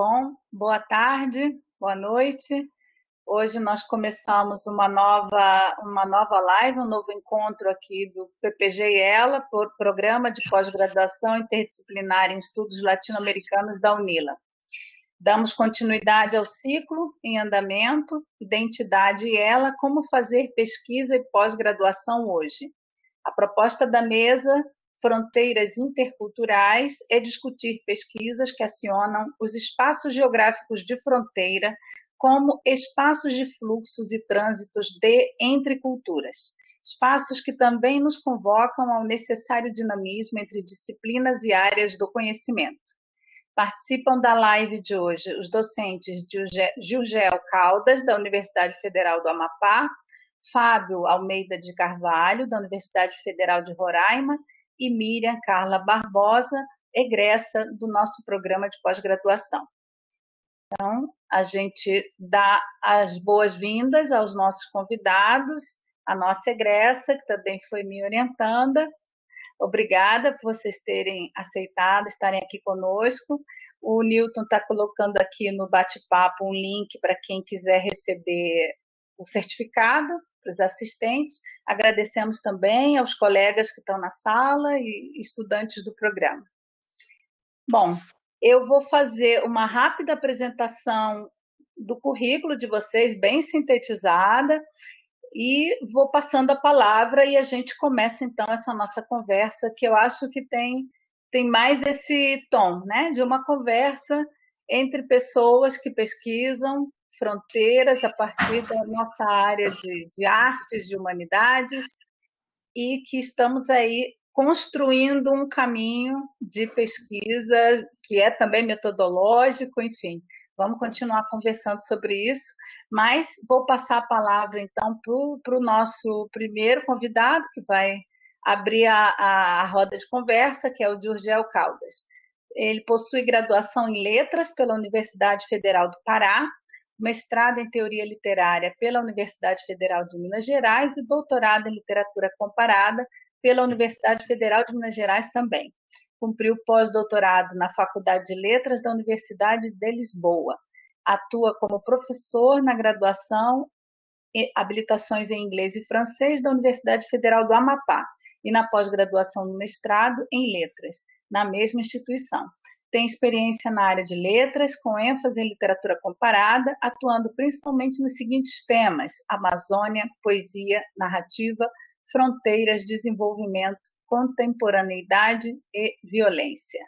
Bom, boa tarde, boa noite. Hoje nós começamos uma nova live, um novo encontro aqui do PPG e Ela, por Programa de Pós-Graduação Interdisciplinar em Estudos Latino-Americanos da UNILA. Damos continuidade ao ciclo em andamento, Identidade e Ela, como fazer pesquisa e pós-graduação hoje. A proposta da mesa Fronteiras Interculturais é discutir pesquisas que acionam os espaços geográficos de fronteira como espaços de fluxos e trânsitos entre culturas, espaços que também nos convocam ao necessário dinamismo entre disciplinas e áreas do conhecimento. Participam da live de hoje os docentes Gilgel Caldas, da Universidade Federal do Amapá, Fábio Almeida de Carvalho, da Universidade Federal de Roraima, e Miriam Carla Barbosa, egressa do nosso programa de pós-graduação. Então, a gente dá as boas-vindas aos nossos convidados, a nossa egressa, que também foi me orientando. Obrigada por vocês terem aceitado, estarem aqui conosco. O Newton está colocando aqui no bate-papo um link para quem quiser receber o certificado para os assistentes. Agradecemos também aos colegas que estão na sala e estudantes do programa. Bom, eu vou fazer uma rápida apresentação do currículo de vocês, bem sintetizada, e vou passando a palavra e a gente começa então essa nossa conversa, que eu acho que tem mais esse tom, né, de uma conversa entre pessoas que pesquisam fronteiras a partir da nossa área de artes, de humanidades, e que estamos aí construindo um caminho de pesquisa que é também metodológico, enfim. Vamos continuar conversando sobre isso, mas vou passar a palavra, então, para o nosso primeiro convidado, que vai abrir a roda de conversa, que é o Gilgel Caldas. Ele possui graduação em Letras pela Universidade Federal do Pará, mestrado em Teoria Literária pela Universidade Federal de Minas Gerais e doutorado em Literatura Comparada pela Universidade Federal de Minas Gerais também. Cumpriu pós-doutorado na Faculdade de Letras da Universidade de Lisboa. Atua como professor na graduação e habilitações em inglês e francês da Universidade Federal do Amapá e na pós-graduação no mestrado em letras, na mesma instituição. Tem experiência na área de letras, com ênfase em literatura comparada, atuando principalmente nos seguintes temas: Amazônia, poesia, narrativa, fronteiras, desenvolvimento, contemporaneidade e violência.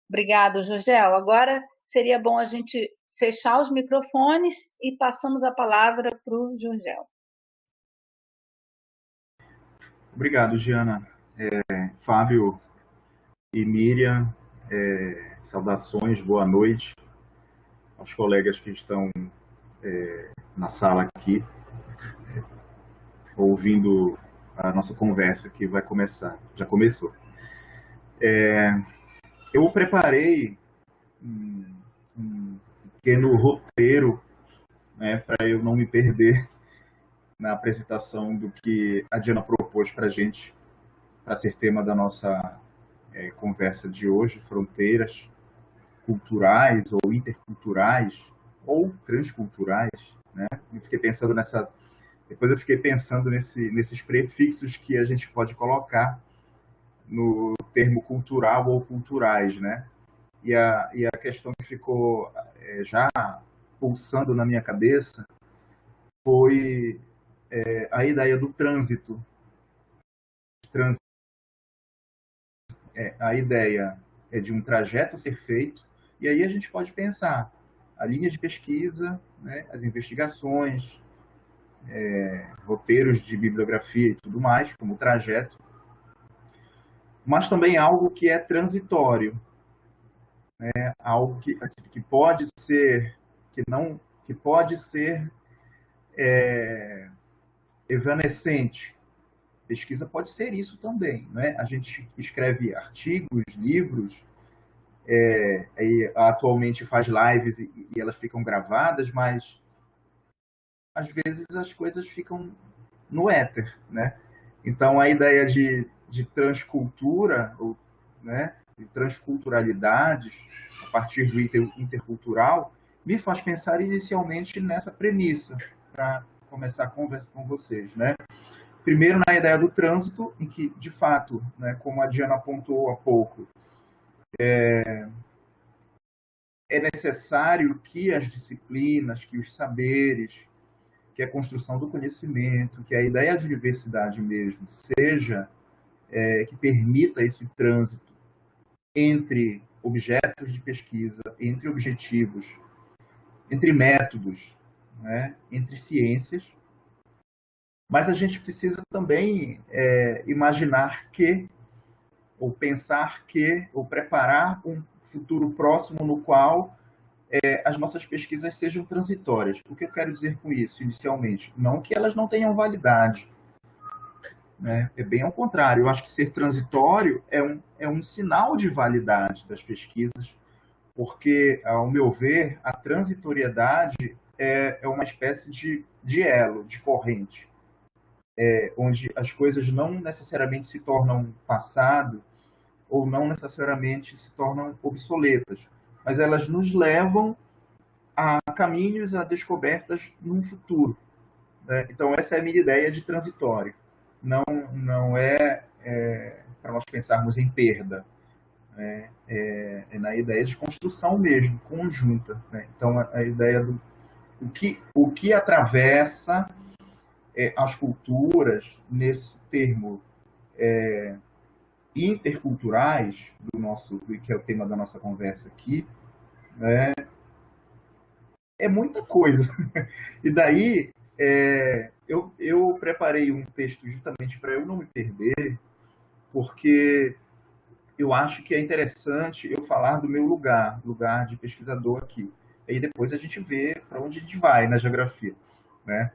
Obrigado, Gilgel. Agora seria bom a gente fechar os microfones e passamos a palavra para o Gilgel. Obrigado, Giana. Fábio e Miriam, saudações, boa noite aos colegas que estão na sala aqui, ouvindo a nossa conversa que vai começar, já começou. Eu preparei um pequeno roteiro, né, para eu não me perder na apresentação do que a Diana propôs para a gente, para ser tema da nossa conversa de hoje, fronteiras culturais ou interculturais ou transculturais, né? Depois eu fiquei pensando nesses prefixos que a gente pode colocar no termo cultural ou culturais, né? E a questão que ficou já pulsando na minha cabeça foi a ideia do trânsito. A ideia é de um trajeto ser feito, e aí a gente pode pensar a linha de pesquisa, né, as investigações, roteiros de bibliografia e tudo mais, como trajeto, mas também algo que é transitório, né, algo que pode ser, que pode ser evanescente. Pesquisa pode ser isso também, né? A gente escreve artigos, livros, atualmente faz lives e elas ficam gravadas, mas às vezes as coisas ficam no éter, né? Então a ideia de transcultura, né, de transculturalidades, a partir do intercultural, me faz pensar inicialmente nessa premissa, para começar a conversa com vocês, né? Primeiro, na ideia do trânsito, em que, de fato, né, como a Diana apontou há pouco, é necessário que as disciplinas, que os saberes, que a construção do conhecimento, que a ideia de universidade mesmo seja, que permita esse trânsito entre objetos de pesquisa, entre objetivos, entre métodos, né, entre ciências. Mas a gente precisa também imaginar que, ou pensar que, ou preparar um futuro próximo no qual as nossas pesquisas sejam transitórias. O que eu quero dizer com isso, inicialmente? Não que elas não tenham validade, né? É bem ao contrário. Eu acho que ser transitório é um sinal de validade das pesquisas, porque, ao meu ver, a transitoriedade é uma espécie de elo, de corrente, onde as coisas não necessariamente se tornam passado ou não necessariamente se tornam obsoletas, mas elas nos levam a caminhos, a descobertas num futuro, né? Então, essa é a minha ideia de transitório. Não é para nós pensarmos em perda, né? É na ideia de construção mesmo, conjunta, né? Então, a ideia do o que atravessa as culturas nesse termo interculturais que é o tema da nossa conversa aqui, né? É muita coisa. E daí eu preparei um texto justamente para eu não me perder, porque eu acho que é interessante eu falar do meu lugar de pesquisador aqui. Aí depois a gente vê para onde a gente vai na geografia, né?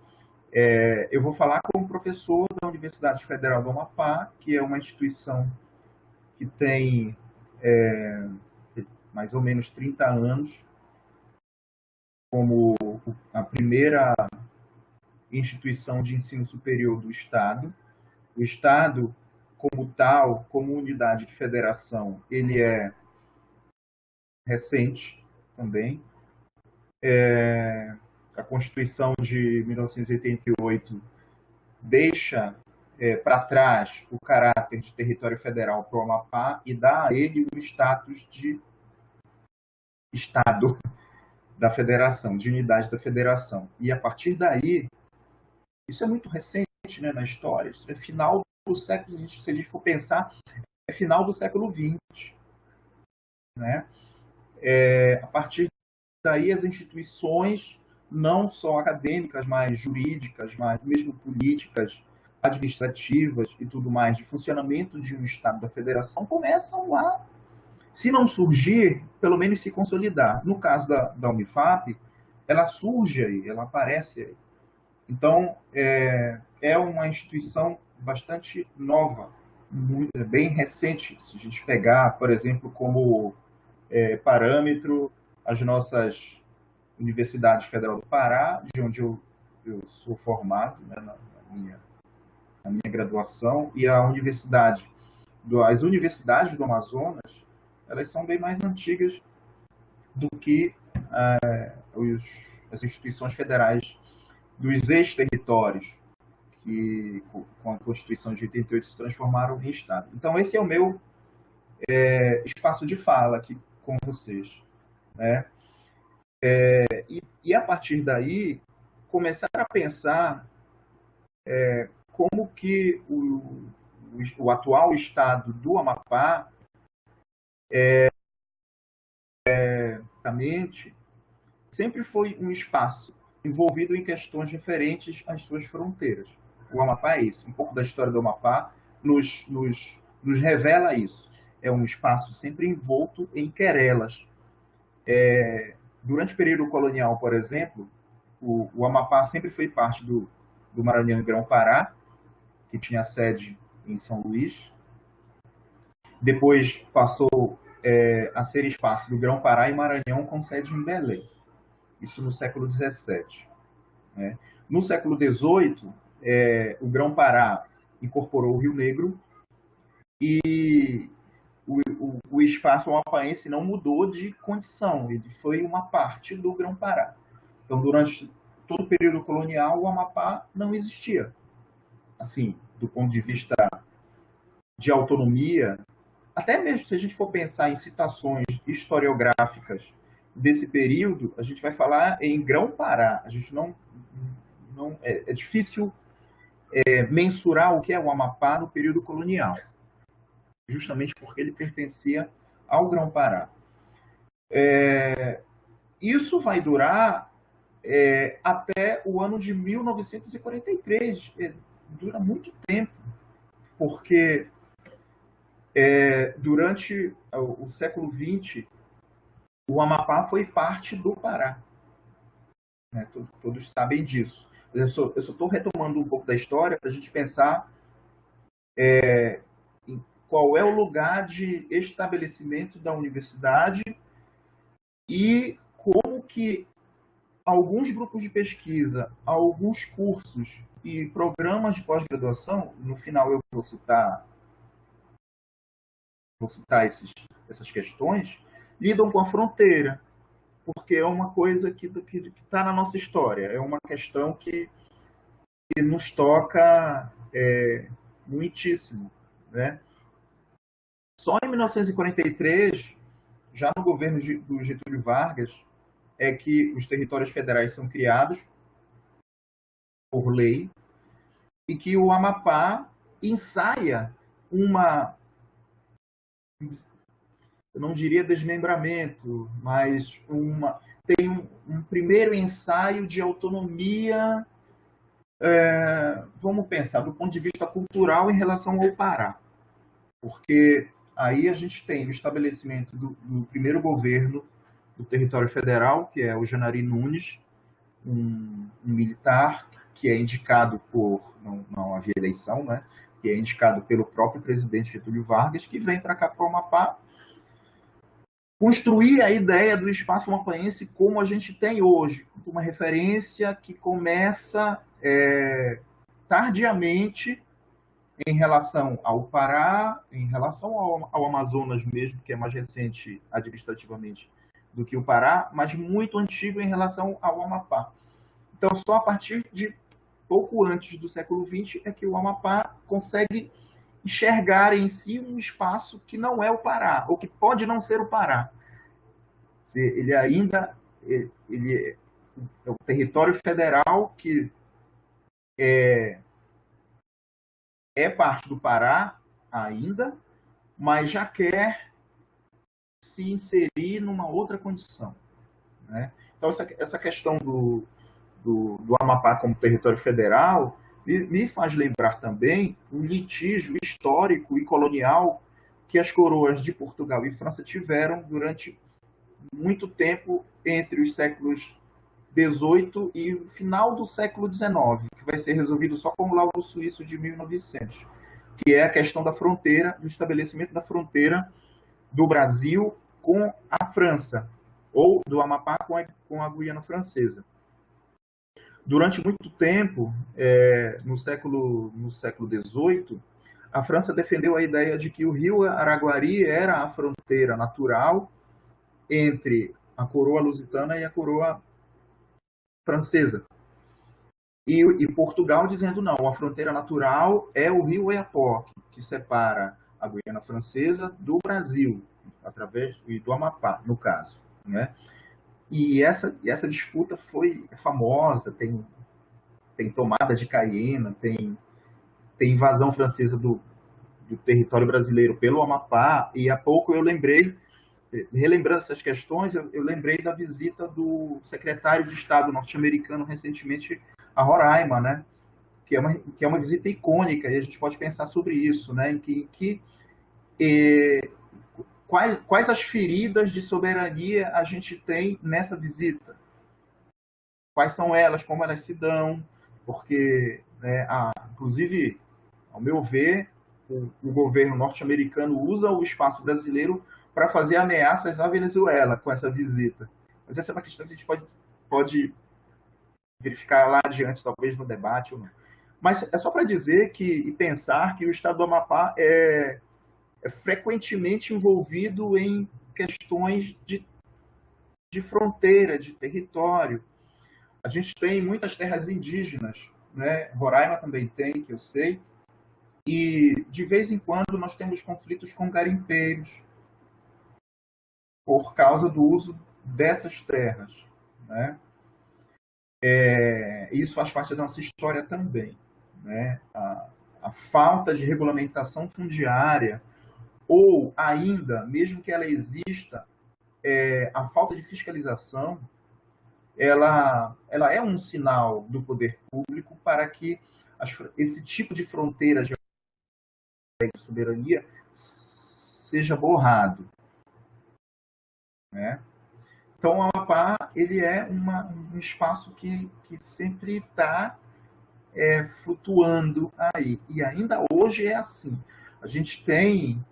Eu vou falar como professor da Universidade Federal do Amapá, que é uma instituição que tem mais ou menos 30 anos, como a primeira instituição de ensino superior do Estado. O Estado, como tal, como unidade de federação, ele é recente também. A Constituição de 1988 deixa para trás o caráter de território federal para o Amapá e dá a ele o status de Estado da federação, de unidade da federação. E a partir daí, isso é muito recente, né, na história, isso é final do século, se a gente for pensar, é final do século XX, né? A partir daí, as instituições, não só acadêmicas, mas jurídicas, mas mesmo políticas, administrativas e tudo mais, de funcionamento de um Estado da Federação, começam a, se não surgir, pelo menos se consolidar. No caso da Unifap, ela surge aí, ela aparece aí. Então, é uma instituição bastante nova, bem recente. Se a gente pegar, por exemplo, como parâmetro as nossas Universidades Federal do Pará, de onde eu sou formado, né, na minha graduação, e as universidades do Amazonas, elas são bem mais antigas do que as instituições federais dos ex-territórios, que com a Constituição de 88 se transformaram em Estado. Então, esse é o meu espaço de fala aqui com vocês, né? E a partir daí, começar a pensar como que o atual estado do Amapá sempre foi um espaço envolvido em questões referentes às suas fronteiras. O Amapá é isso. Um pouco da história do Amapá nos revela isso. É um espaço sempre envolto em querelas. Durante o período colonial, por exemplo, o Amapá sempre foi parte do Maranhão e Grão-Pará, que tinha sede em São Luís. Depois passou a ser espaço do Grão-Pará e Maranhão com sede em Belém. Isso no século XVII. Né? No século XVIII, o Grão-Pará incorporou o Rio Negro e o espaço amapaense não mudou de condição, ele foi uma parte do Grão-Pará. Então, durante todo o período colonial, o Amapá não existia. Assim, do ponto de vista de autonomia, até mesmo se a gente for pensar em citações historiográficas desse período, a gente vai falar em Grão-Pará. A gente não é difícil mensurar o que é o Amapá no período colonial, justamente porque ele pertencia ao Grão-Pará. Isso vai durar até o ano de 1943. Dura muito tempo, porque durante o século XX, o Amapá foi parte do Pará. Né? Todos sabem disso. Eu só estou retomando um pouco da história para a gente pensar em qual é o lugar de estabelecimento da universidade e como que alguns grupos de pesquisa, alguns cursos e programas de pós-graduação, no final eu vou citar essas questões, lidam com a fronteira, porque é uma coisa que está na nossa história, é uma questão que nos toca muitíssimo. Né? Só em 1943, já no governo do Getúlio Vargas, é que os territórios federais são criados por lei e que o Amapá ensaia eu não diria desmembramento, mas tem um primeiro ensaio de autonomia, vamos pensar, do ponto de vista cultural em relação ao Pará. Porque aí a gente tem o estabelecimento do primeiro governo do território federal, que é o Janari Nunes, um militar que é indicado não havia eleição, né? Que é indicado pelo próprio presidente Getúlio Vargas, que vem para cá, para o Amapá, construir a ideia do espaço amapaense como a gente tem hoje, uma referência que começa tardiamente em relação ao Pará, em relação ao Amazonas mesmo, que é mais recente administrativamente do que o Pará, mas muito antigo em relação ao Amapá. Então, só a partir de pouco antes do século XX é que o Amapá consegue enxergar em si um espaço que não é o Pará, ou que pode não ser o Pará. Ele ainda ele é o território federal que é parte do Pará ainda, mas já quer se inserir numa outra condição. Né? Então, essa questão do Amapá como território federal me faz lembrar também um litígio histórico e colonial que as coroas de Portugal e França tiveram durante muito tempo entre os séculos XVIII e o final do século XIX, que vai ser resolvido só com o laudo suíço de 1900, que é a questão da fronteira, do estabelecimento da fronteira do Brasil com a França, ou do Amapá com a Guiana Francesa. Durante muito tempo, no século XVIII, a França defendeu a ideia de que o rio Araguari era a fronteira natural entre a coroa lusitana e a coroa francesa. E Portugal dizendo não, a fronteira natural é o rio Oiapoque, que separa a Guiana Francesa do Brasil, através do Amapá, no caso. Né? E essa disputa foi famosa, tem tomada de Caiena, tem invasão francesa do território brasileiro pelo Amapá, e há pouco eu relembrando essas questões, eu lembrei da visita do secretário de Estado norte-americano recentemente a Roraima, né? Que é uma visita icônica, e a gente pode pensar sobre isso, né? Quais as feridas de soberania a gente tem nessa visita? Quais são elas, como elas se dão? Porque, né, inclusive, ao meu ver, o governo norte-americano usa o espaço brasileiro para fazer ameaças à Venezuela com essa visita. Mas essa é uma questão que a gente pode verificar lá adiante, talvez no debate ou não. Mas é só para dizer e pensar que o estado do Amapá é frequentemente envolvido em questões de fronteira, de território. A gente tem muitas terras indígenas, né? Roraima também tem, que eu sei, e de vez em quando nós temos conflitos com garimpeiros por causa do uso dessas terras, né? Isso faz parte da nossa história também, né? A falta de regulamentação fundiária, ou ainda, mesmo que ela exista, a falta de fiscalização, ela é um sinal do poder público para que esse tipo de fronteira de soberania seja borrado, né? Então, o Amapá ele é um espaço que sempre está flutuando aí. E ainda hoje é assim. A gente tem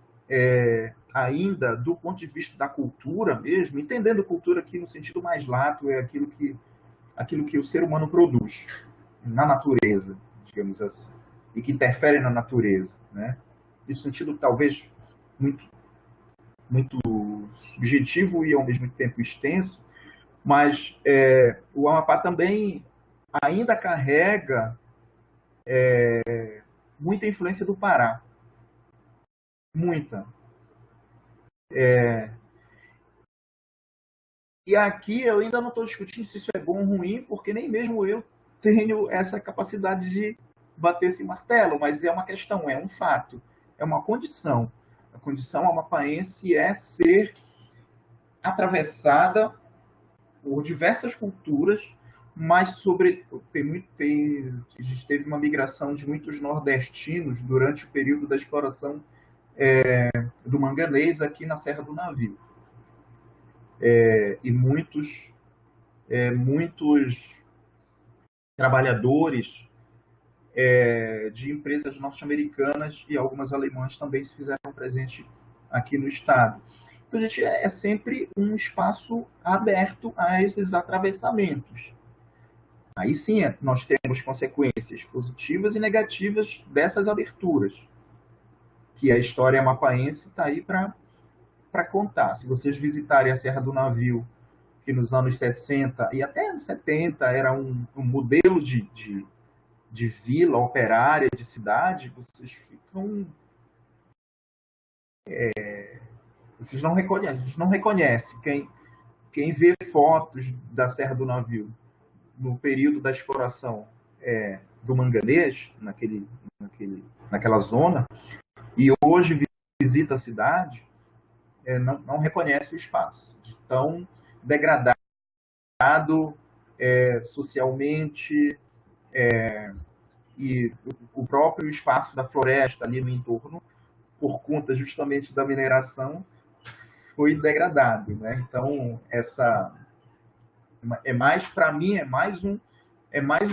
ainda, do ponto de vista da cultura mesmo, entendendo cultura aqui no sentido mais lato, é aquilo que o ser humano produz na natureza, digamos assim, e que interfere na natureza, né? No sentido talvez muito, muito subjetivo e ao mesmo tempo extenso, mas o Amapá também ainda carrega muita influência do Pará, muita. E aqui eu ainda não estou discutindo se isso é bom ou ruim, porque nem mesmo eu tenho essa capacidade de bater esse martelo, mas é uma questão, é um fato, é uma condição. A condição amapaense é ser atravessada por diversas culturas, mas a gente teve uma migração de muitos nordestinos durante o período da exploração do manganês aqui na Serra do Navio. E muitos trabalhadores de empresas norte-americanas e algumas alemãs também se fizeram presente aqui no estado. Então, a gente é sempre um espaço aberto a esses atravessamentos. Aí sim, nós temos consequências positivas e negativas dessas aberturas, que a história amapaense está aí para contar. Se vocês visitarem a Serra do Navio, que nos anos 60 e até anos 70 era um modelo de vila operária, de cidade, vocês ficam... vocês não reconhecem, a gente não reconhece. Quem vê fotos da Serra do Navio no período da exploração do manganês, naquela zona, e hoje visita a cidade, não reconhece o espaço. De tão degradado socialmente, e o próprio espaço da floresta ali no entorno, por conta justamente da mineração, foi degradado, né? Então, para mim, é mais um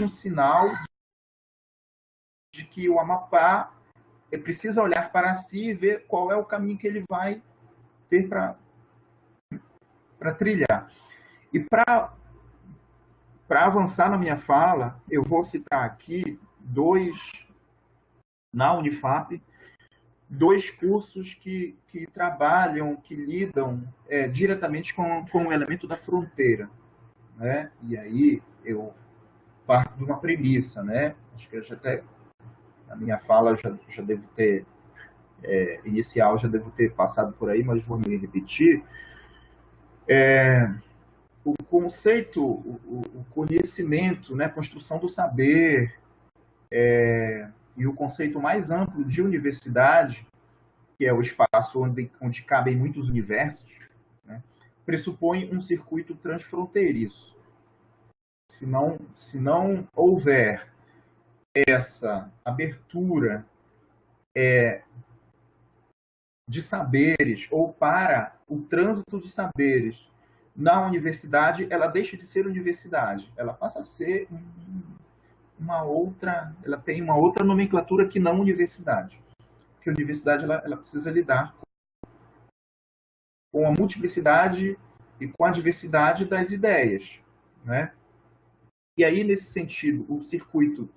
sinal de que o Amapá precisa olhar para si e ver qual é o caminho que ele vai ter para trilhar. E para avançar na minha fala, eu vou citar aqui na Unifap, dois cursos que trabalham, que lidam diretamente com o elemento da fronteira, né? E aí eu parto de uma premissa, né? Acho que a minha fala já devo ter inicial, já devo ter passado por aí, mas vou me repetir. O conceito, o conhecimento, né? Construção do saber, e o conceito mais amplo de universidade, que é o espaço onde cabem muitos universos, né? Pressupõe um circuito transfronteiriço. Se não houver essa abertura de saberes, ou para o trânsito de saberes na universidade, ela deixa de ser universidade. Ela passa a ser ela tem uma outra nomenclatura que não universidade. Porque a universidade ela precisa lidar com a multiplicidade e com a diversidade das ideias, né? E aí, nesse sentido, o circuito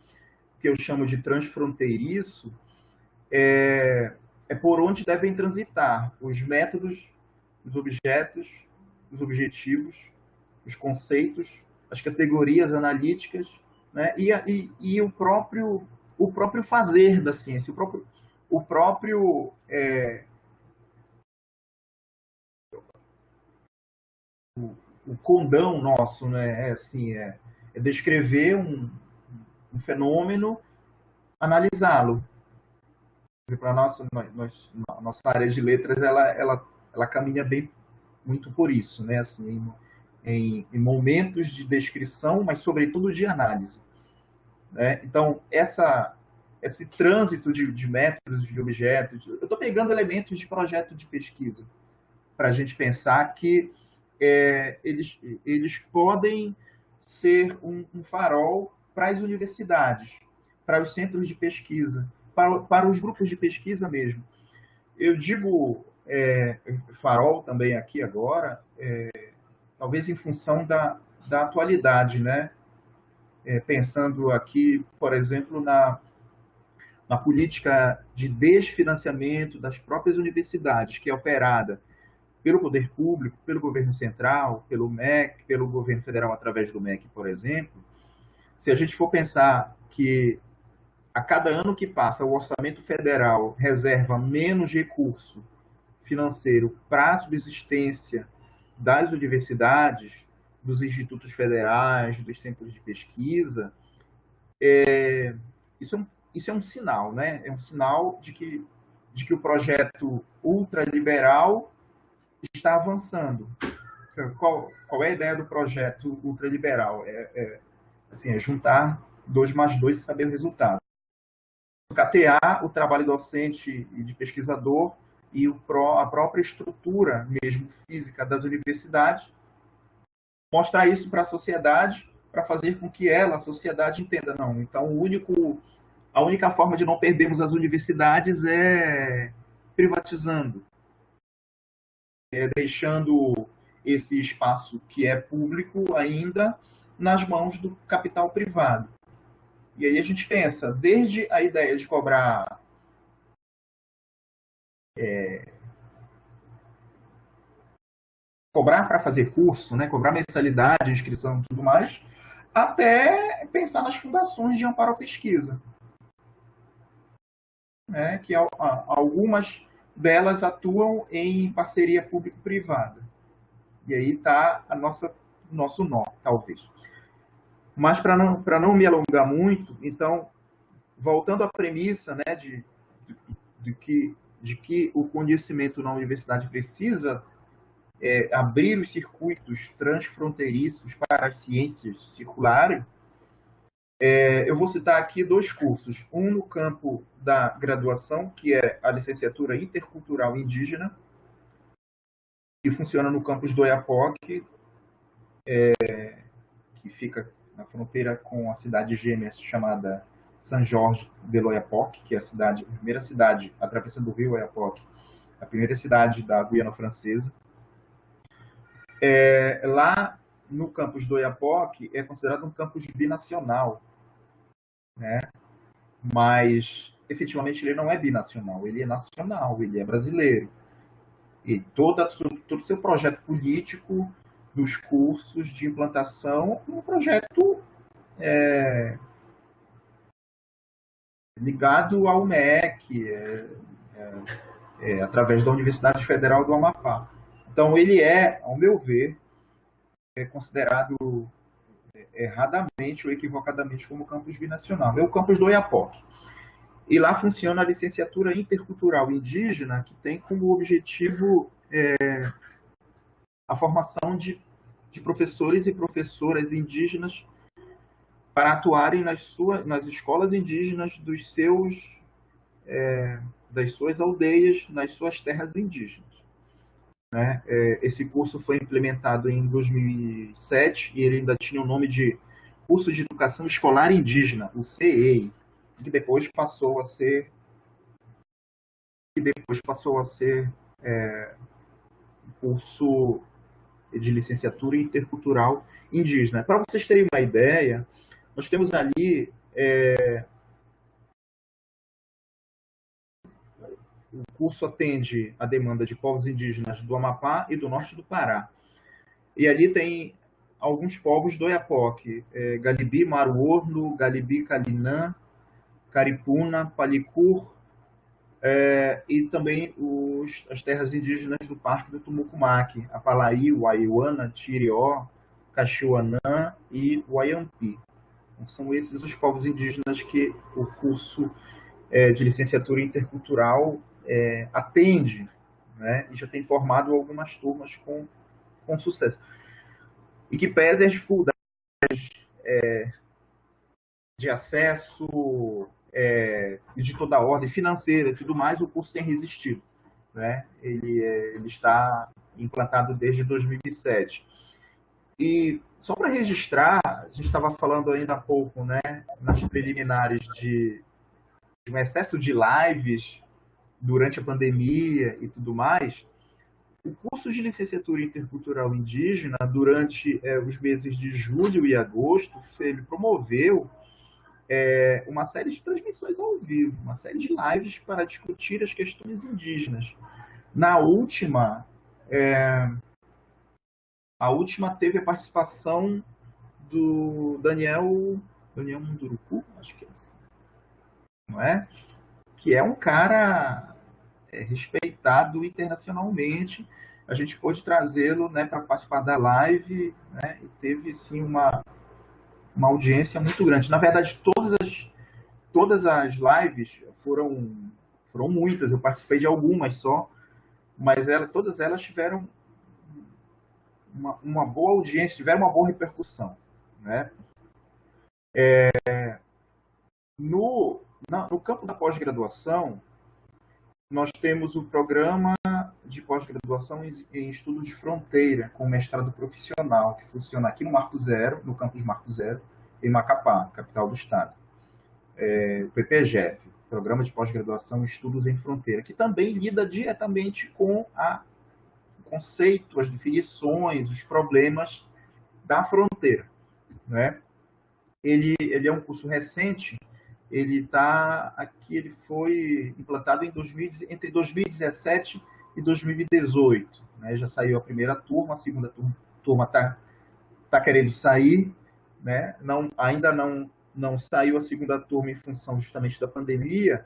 que eu chamo de transfronteiriço é é por onde devem transitar os métodos, os objetos, os objetivos, os conceitos, as categorias analíticas, né? E o próprio fazer da ciência, o próprio o condão nosso, né? É descrever um fenômeno, analisá-lo. Para a nossa área de letras, ela caminha bem muito por isso, né? Assim, em momentos de descrição, mas sobretudo de análise, né? Então, esse trânsito de métodos, de objetos, eu estou pegando elementos de projeto de pesquisa para a gente pensar que eles podem ser um farol para as universidades, para os centros de pesquisa, para os grupos de pesquisa mesmo. Eu digo farol também aqui agora, talvez em função da atualidade, né? Pensando aqui, por exemplo, na política de desfinanciamento das próprias universidades, que é operada pelo poder público, pelo governo central, pelo MEC, pelo governo federal através do MEC, por exemplo. Se a gente for pensar que a cada ano que passa o orçamento federal reserva menos recurso financeiro para a subsistência das universidades, dos institutos federais, dos centros de pesquisa, isso é um sinal, né? É um sinal de que o projeto ultraliberal está avançando. Qual é a ideia do projeto ultraliberal? É juntar 2 mais 2 e saber o resultado. Catear o trabalho docente e de pesquisador e a própria estrutura mesmo física das universidades, mostrar isso para a sociedade, para fazer com que a sociedade, entenda, não. Então, a única forma de não perdermos as universidades é privatizando, deixando esse espaço que é público ainda nas mãos do capital privado. E aí a gente pensa, desde a ideia de cobrar para fazer curso, né, cobrar mensalidade, inscrição e tudo mais, até pensar nas fundações de amparo à pesquisa, né, que algumas delas atuam em parceria público-privada. E aí está nosso nó, talvez. Mas para não me alongar muito, então, voltando à premissa, né, de que o conhecimento na universidade precisa abrir os circuitos transfronteiriços para as ciências circulares, eu vou citar aqui 2 cursos. Um no campo da graduação, que é a licenciatura intercultural indígena, que funciona no campus do Oiapoque, que fica na fronteira com a cidade gêmea chamada São Jorge de Oiapoque, que é a primeira cidade atravessando o rio Oiapoque, a primeira cidade da Guiana Francesa. Lá no campus do Oiapoque é considerado um campus binacional, né? Mas efetivamente ele não é binacional, ele é nacional, ele é brasileiro. E todo o seu projeto político dos cursos de implantação, um projeto ligado ao MEC, através da Universidade Federal do Amapá. Então, ele ao meu ver, considerado erradamente ou equivocadamente como campus binacional. É o campus do Oiapoque. E lá funciona a licenciatura intercultural indígena, que tem como objetivo a formação de professores e professoras indígenas para atuarem nas escolas indígenas das suas aldeias, nas suas terras indígenas. Né? Esse curso foi implementado em 2007 e ele ainda tinha o nome de Curso de Educação Escolar Indígena, o CEI, que depois passou a ser curso de licenciatura intercultural indígena. Para vocês terem uma ideia, nós temos ali o curso atende a demanda de povos indígenas do Amapá e do norte do Pará. E ali tem alguns povos do Oiapoque, Galibi, Maruorno, Galibi, Calinã, Caripuna, Palicur, e também as terras indígenas do Parque do Tumucumaque, Apalaí, Uaiuana, Tirió, Caxiuanã e Uaiampi. Então, são esses os povos indígenas que o curso de licenciatura intercultural atende, né? E já tem formado algumas turmas com sucesso. E que pese as dificuldades de acesso de toda a ordem financeira e tudo mais, o curso tem resistido, né? Ele está implantado desde 2007. E só para registrar, a gente estava falando ainda há pouco, né, nas preliminares de um excesso de lives durante a pandemia e tudo mais. O curso de licenciatura intercultural indígena, durante os meses de julho e agosto, ele promoveu uma série de transmissões ao vivo, uma série de lives para discutir as questões indígenas. Na última, a última teve a participação do Daniel Munduruku, acho que é assim, não é? Que é um cara respeitado internacionalmente. A gente pôde trazê-lo, né, para participar da live, né, e teve sim uma audiência muito grande. Na verdade, todas as lives foram muitas. Eu participei de algumas só, mas todas elas tiveram uma boa audiência, tiveram uma boa repercussão, né? No campo da pós-graduação, nós temos o programa de pós-graduação em estudos de fronteira, com mestrado profissional, que funciona aqui no Marco Zero, no campus Marco Zero, em Macapá, capital do estado. O PPGF, Programa de Pós-Graduação em Estudos em Fronteira, que também lida diretamente com o conceito, as definições, os problemas da fronteira, né? Ele é um curso recente. Ele foi implantado entre 2017 e 2018. Né? Já saiu a primeira turma, a segunda turma está querendo sair. Né? Ainda não saiu a segunda turma em função justamente da pandemia.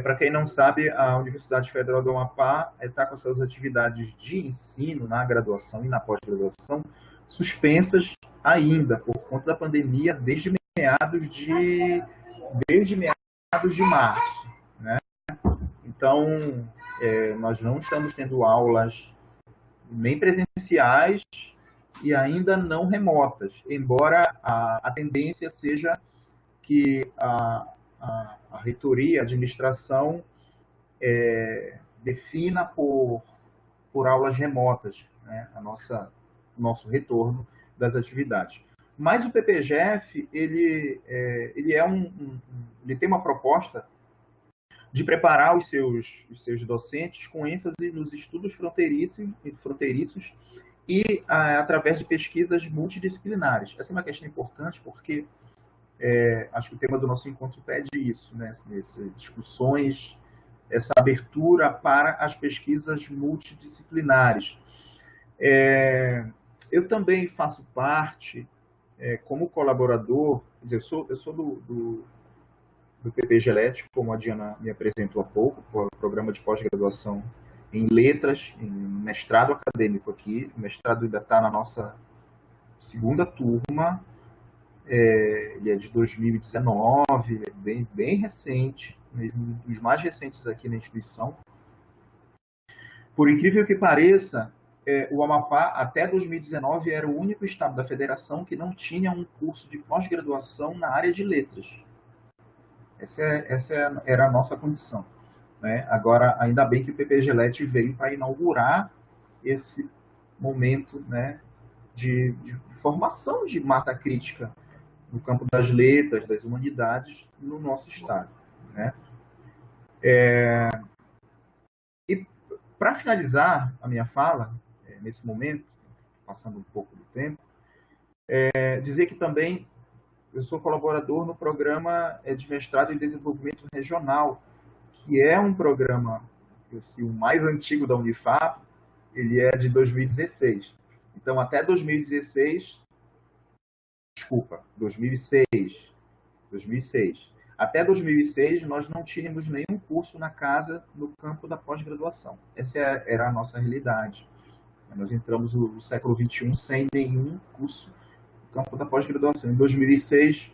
Para quem não sabe, a Universidade Federal do Amapá está com suas atividades de ensino na graduação e na pós-graduação suspensas ainda por conta da pandemia desde meados de março, né? Então, nós não estamos tendo aulas nem presenciais e ainda não remotas, embora a tendência seja que a reitoria, a administração, defina por aulas remotas, né, o nosso retorno das atividades. Mas o PPGF, ele tem uma proposta de preparar os seus docentes com ênfase nos estudos fronteiriços e através de pesquisas multidisciplinares. Essa é uma questão importante porque acho que o tema do nosso encontro pede isso, né? Essas discussões, essa abertura para as pesquisas multidisciplinares. Eu também faço parte, como colaborador, quer dizer, eu sou do PPGLET, como a Diana me apresentou há pouco, o programa de pós-graduação em letras, em mestrado acadêmico aqui. O mestrado ainda está na nossa segunda turma, ele é de 2019, é bem recente, mesmo dos mais recentes aqui na instituição. Por incrível que pareça, o Amapá, até 2019, era o único estado da federação que não tinha um curso de pós-graduação na área de letras. Essa era a nossa condição, né? Agora, ainda bem que o PPGLET veio para inaugurar esse momento, né, de formação de massa crítica no campo das letras, das humanidades, no nosso estado, né? E para finalizar a minha fala, nesse momento, passando um pouco do tempo, dizer que também eu sou colaborador no programa de mestrado em desenvolvimento regional, que é um programa se o mais antigo da Unifap, ele é de 2016. Então, até 2016, desculpa, 2006. Até 2006, nós não tínhamos nenhum curso na casa no campo da pós-graduação. Essa era a nossa realidade. Nós entramos no século XXI sem nenhum curso no campo da pós-graduação. Em 2006,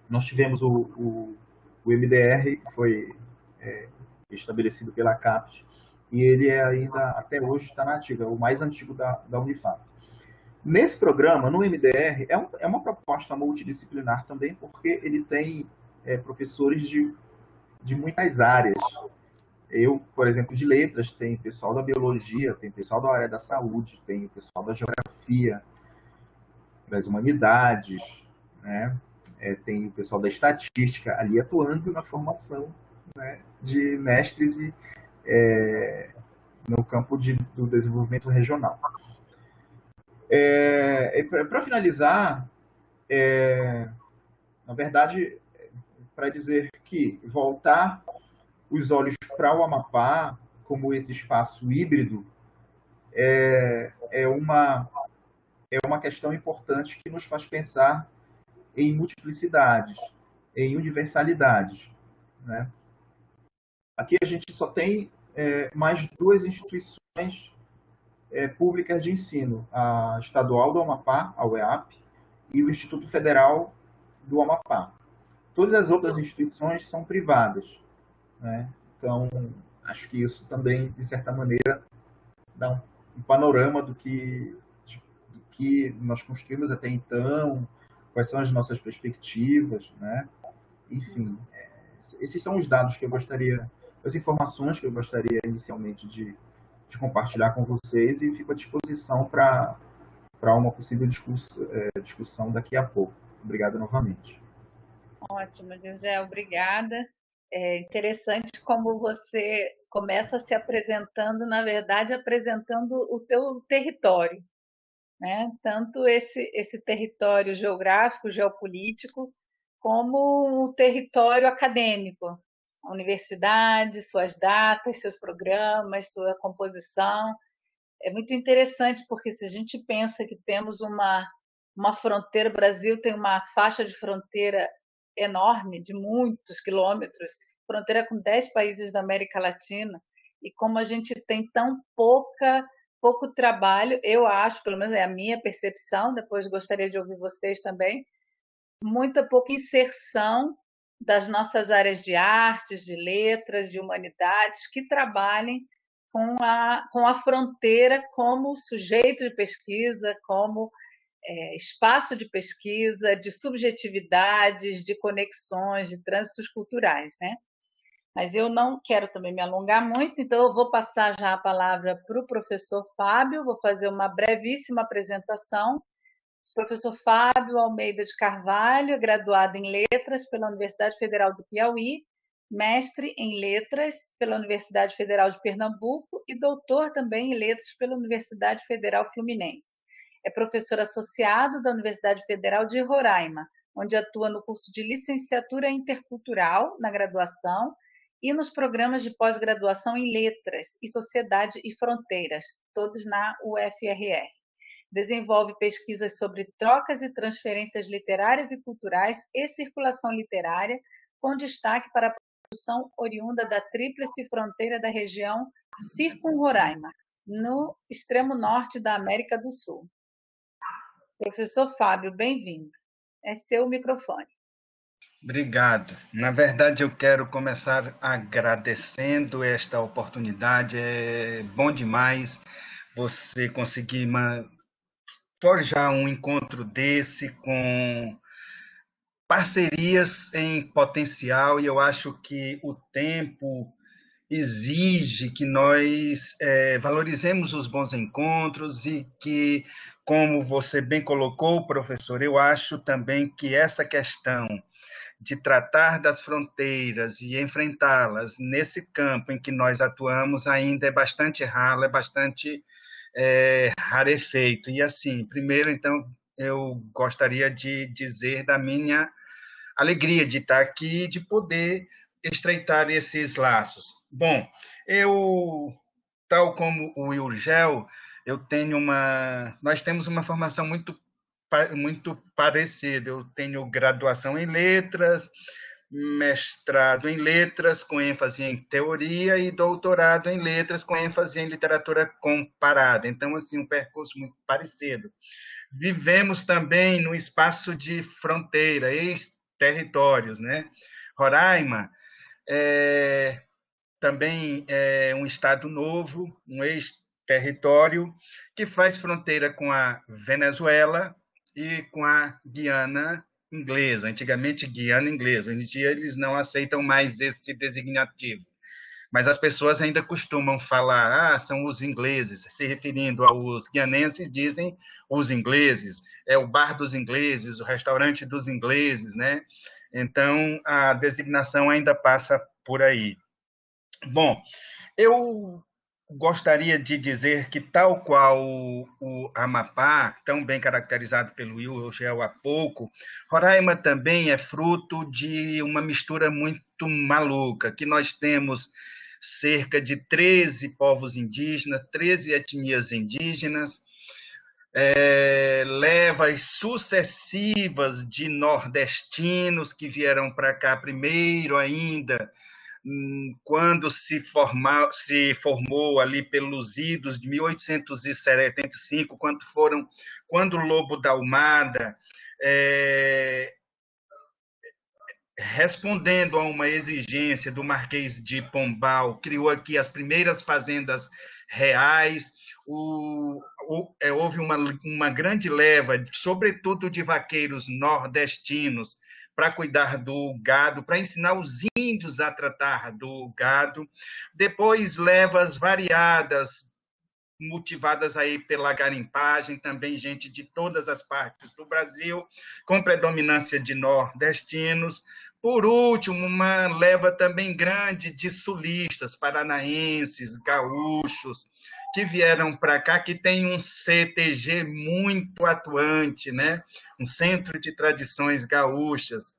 nós tivemos o MDR, que foi estabelecido pela CAPES, e ele ainda, até hoje, está na ativa, é o mais antigo da Unifap. Nesse programa, no MDR, é uma proposta multidisciplinar também, porque ele tem professores de muitas áreas. Eu, por exemplo, de letras, tem pessoal da biologia, tem pessoal da área da saúde, tem pessoal da geografia, das humanidades, né? Tem o pessoal da estatística ali atuando na formação, né, de mestres no campo do desenvolvimento regional. Para finalizar, na verdade, para dizer que voltar os olhos para o Amapá como esse espaço híbrido é uma questão importante que nos faz pensar em multiplicidades, em universalidades, né? Aqui a gente só tem mais duas instituições públicas de ensino, a Estadual do Amapá, a UEAP, e o Instituto Federal do Amapá. Todas as outras instituições são privadas, né? Então, acho que isso também, de certa maneira, dá um panorama do que nós construímos até então, quais são as nossas perspectivas, né? Enfim, esses são os dados que eu gostaria, as informações que eu gostaria inicialmente de compartilhar com vocês, e fico à disposição para uma possível discussão daqui a pouco. Obrigado novamente. Ótimo, José, obrigada. É interessante como você começa se apresentando, na verdade, apresentando o teu território, né? Tanto esse território geográfico, geopolítico, como o território acadêmico, a universidade, suas datas, seus programas, sua composição. É muito interessante, porque se a gente pensa que temos uma fronteira, o Brasil tem uma faixa de fronteira enorme, de muitos quilômetros, fronteira com 10 países da América Latina, e como a gente tem tão pouco trabalho, eu acho, pelo menos é a minha percepção, depois gostaria de ouvir vocês também, muita pouca inserção das nossas áreas de artes, de letras, de humanidades, que trabalhem com a fronteira como sujeito de pesquisa, como espaço de pesquisa, de subjetividades, de conexões, de trânsitos culturais, né? Mas eu não quero também me alongar muito, então eu vou passar já a palavra para o professor Fábio, vou fazer uma brevíssima apresentação. O professor Fábio Almeida de Carvalho, graduado em Letras pela Universidade Federal do Piauí, mestre em Letras pela Universidade Federal de Pernambuco e doutor também em Letras pela Universidade Federal Fluminense. É professor associado da Universidade Federal de Roraima, onde atua no curso de Licenciatura Intercultural na graduação e nos programas de pós-graduação em Letras e Sociedade e Fronteiras, todos na UFRR. Desenvolve pesquisas sobre trocas e transferências literárias e culturais e circulação literária, com destaque para a produção oriunda da tríplice fronteira da região Circum-Roraima, no extremo norte da América do Sul. Professor Fábio, bem-vindo. É seu microfone. Obrigado. Na verdade, eu quero começar agradecendo esta oportunidade. É bom demais você conseguir forjar um encontro desse com parcerias em potencial, e eu acho que o tempo exige que nós valorizemos os bons encontros e que, como você bem colocou, professor, eu acho também que essa questão de tratar das fronteiras e enfrentá-las nesse campo em que nós atuamos ainda é bastante ralo, é bastante rarefeito. E assim, primeiro, então, eu gostaria de dizer da minha alegria de estar aqui, de poder estreitar esses laços. Bom, eu, tal como o Wilgel, nós temos uma formação muito parecida. Eu tenho graduação em letras, mestrado em letras com ênfase em teoria e doutorado em letras com ênfase em literatura comparada. Então, assim, um percurso muito parecido. Vivemos também no espaço de fronteira, ex-territórios, né? Roraima é, também é um estado novo, um ex-território, que faz fronteira com a Venezuela e com a Guiana inglesa. Antigamente, Guiana inglesa. Hoje em dia, eles não aceitam mais esse designativo. Mas as pessoas ainda costumam falar, são os ingleses, se referindo aos guianenses, dizem os ingleses, é o bar dos ingleses, o restaurante dos ingleses, né? Então, a designação ainda passa por aí. Bom, eu gostaria de dizer que, tal qual o Amapá, tão bem caracterizado pelo Wilgel há pouco, Roraima também é fruto de uma mistura muito maluca, que nós temos cerca de 13 povos indígenas, 13 etnias indígenas, levas sucessivas de nordestinos que vieram para cá primeiro ainda, quando se formou ali pelos idos de 1875, quando o Lobo da Almada, respondendo a uma exigência do Marquês de Pombal, criou aqui as primeiras fazendas reais. Houve uma grande leva, sobretudo de vaqueiros nordestinos, para cuidar do gado, para ensinar os índios a tratar do gado. Depois, levas variadas, motivadas aí pela garimpagem, também gente de todas as partes do Brasil, com predominância de nordestinos. Por último, uma leva também grande de sulistas, paranaenses, gaúchos, que vieram para cá, que tem um CTG muito atuante, né? Um Centro de Tradições Gaúchas.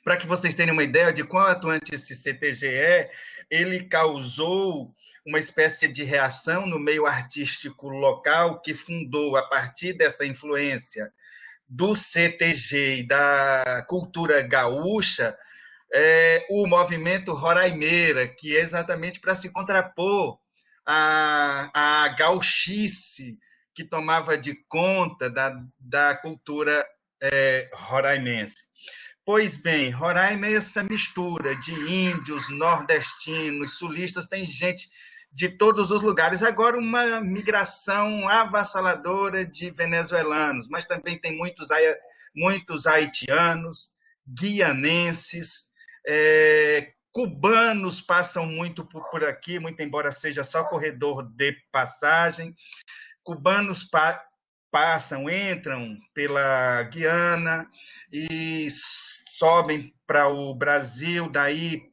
Para que vocês tenham uma ideia de quão atuante esse CTG ele causou uma espécie de reação no meio artístico local que fundou, a partir dessa influência do CTG e da cultura gaúcha, o movimento Roraimeira, que é exatamente para se contrapor à gauchice que tomava de conta da cultura roraimense. Pois bem, Roraima é essa mistura de índios, nordestinos, sulistas, tem gente de todos os lugares. Agora, uma migração avassaladora de venezuelanos, mas também tem muitos haitianos, guianenses, cubanos passam muito por aqui, muito embora seja só corredor de passagem. Cubanos passam, entram pela Guiana e sobem para o Brasil, daí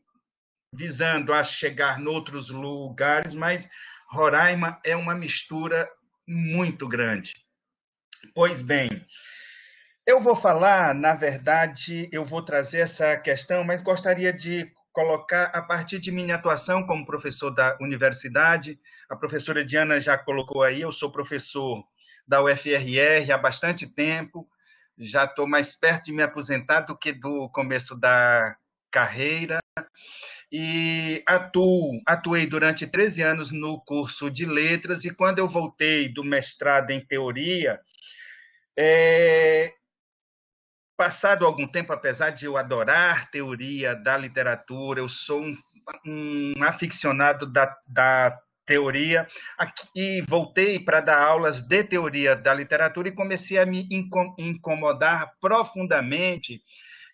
visando a chegar em outros lugares, mas Roraima é uma mistura muito grande. Pois bem, eu vou falar, na verdade, eu vou trazer essa questão, mas gostaria de colocar a partir de minha atuação como professor da universidade. A professora Diana já colocou aí, eu sou professor da UFRR há bastante tempo, já estou mais perto de me aposentar do que do começo da carreira, e atuei durante 13 anos no curso de letras, e quando eu voltei do mestrado em teoria, passado algum tempo, apesar de eu adorar teoria da literatura, eu sou um aficionado da teoria, e voltei para dar aulas de teoria da literatura e comecei a me incomodar profundamente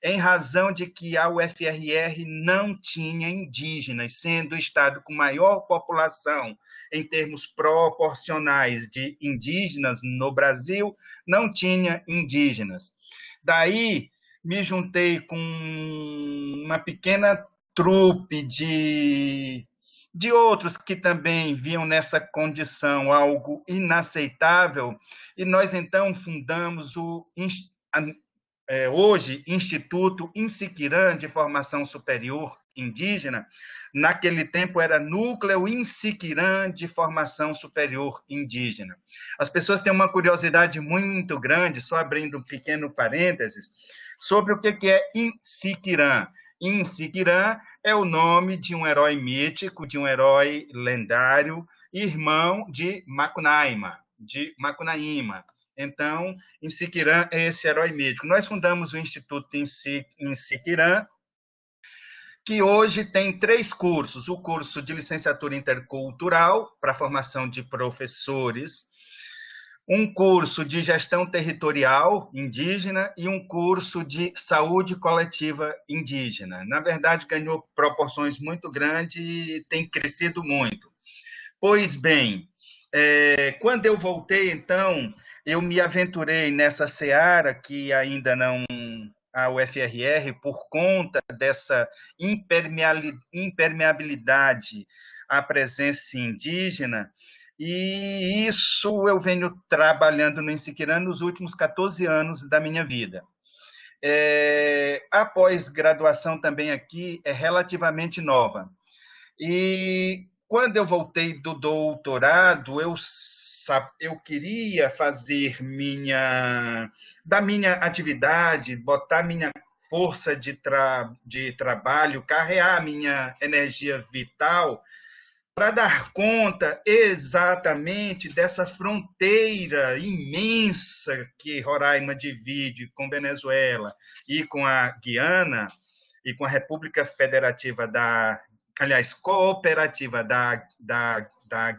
em razão de que a UFRR não tinha indígenas, sendo o estado com maior população em termos proporcionais de indígenas no Brasil, não tinha indígenas. Daí, me juntei com uma pequena trupe de outros que também viam nessa condição algo inaceitável, e nós então fundamos hoje, Instituto Insiquirã de Formação Superior indígena, naquele tempo era Núcleo Insiquirã de Formação Superior Indígena. As pessoas têm uma curiosidade muito grande, só abrindo um pequeno parênteses, sobre o que é Insiquirã. Insiquirã é o nome de um herói mítico, de um herói lendário, irmão de Macunaíma. Então, Insiquirã é esse herói mítico. Nós fundamos o Instituto Insiquirã, que hoje tem 3 cursos: o curso de licenciatura intercultural para a formação de professores, um curso de gestão territorial indígena e um curso de saúde coletiva indígena. Na verdade, ganhou proporções muito grandes e tem crescido muito. Pois bem, quando eu voltei, então, eu me aventurei nessa seara que ainda não a UFRR, por conta dessa impermeabilidade à presença indígena, e isso eu venho trabalhando no Insiquirã nos últimos 14 anos da minha vida. A pós-graduação também aqui é relativamente nova. E quando eu voltei do doutorado, eu queria fazer da minha atividade, botar minha força de trabalho, carregar minha energia vital para dar conta exatamente dessa fronteira imensa que Roraima divide com Venezuela e com a Guiana e com a República Federativa cooperativa da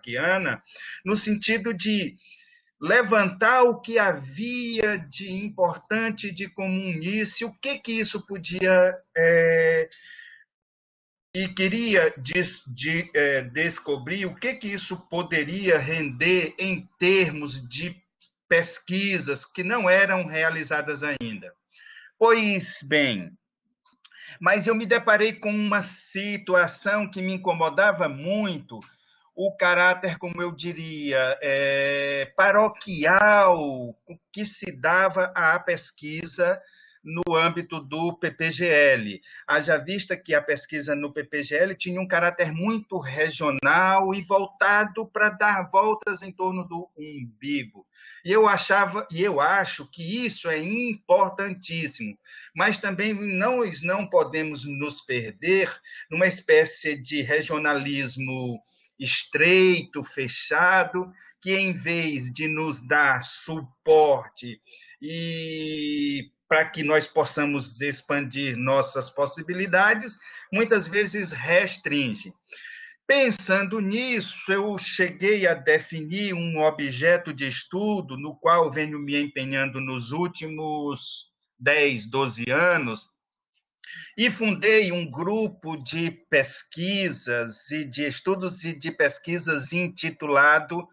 Guiana, no sentido de levantar o que havia de importante, de comum nisso, o que isso podia e queria descobrir o que isso poderia render em termos de pesquisas que não eram realizadas ainda. Pois bem, mas eu me deparei com uma situação que me incomodava muito, o caráter, como eu diria, paroquial que se dava à pesquisa no âmbito do PPGL. Haja vista que a pesquisa no PPGL tinha um caráter muito regional e voltado para dar voltas em torno do umbigo. E eu acho que isso é importantíssimo, mas também nós não podemos nos perder numa espécie de regionalismo estreito, fechado, que em vez de nos dar suporte e para que nós possamos expandir nossas possibilidades, muitas vezes restringe. Pensando nisso, eu cheguei a definir um objeto de estudo no qual venho me empenhando nos últimos 10, 12 anos, e fundei um grupo de pesquisas e de estudos e de pesquisas intitulado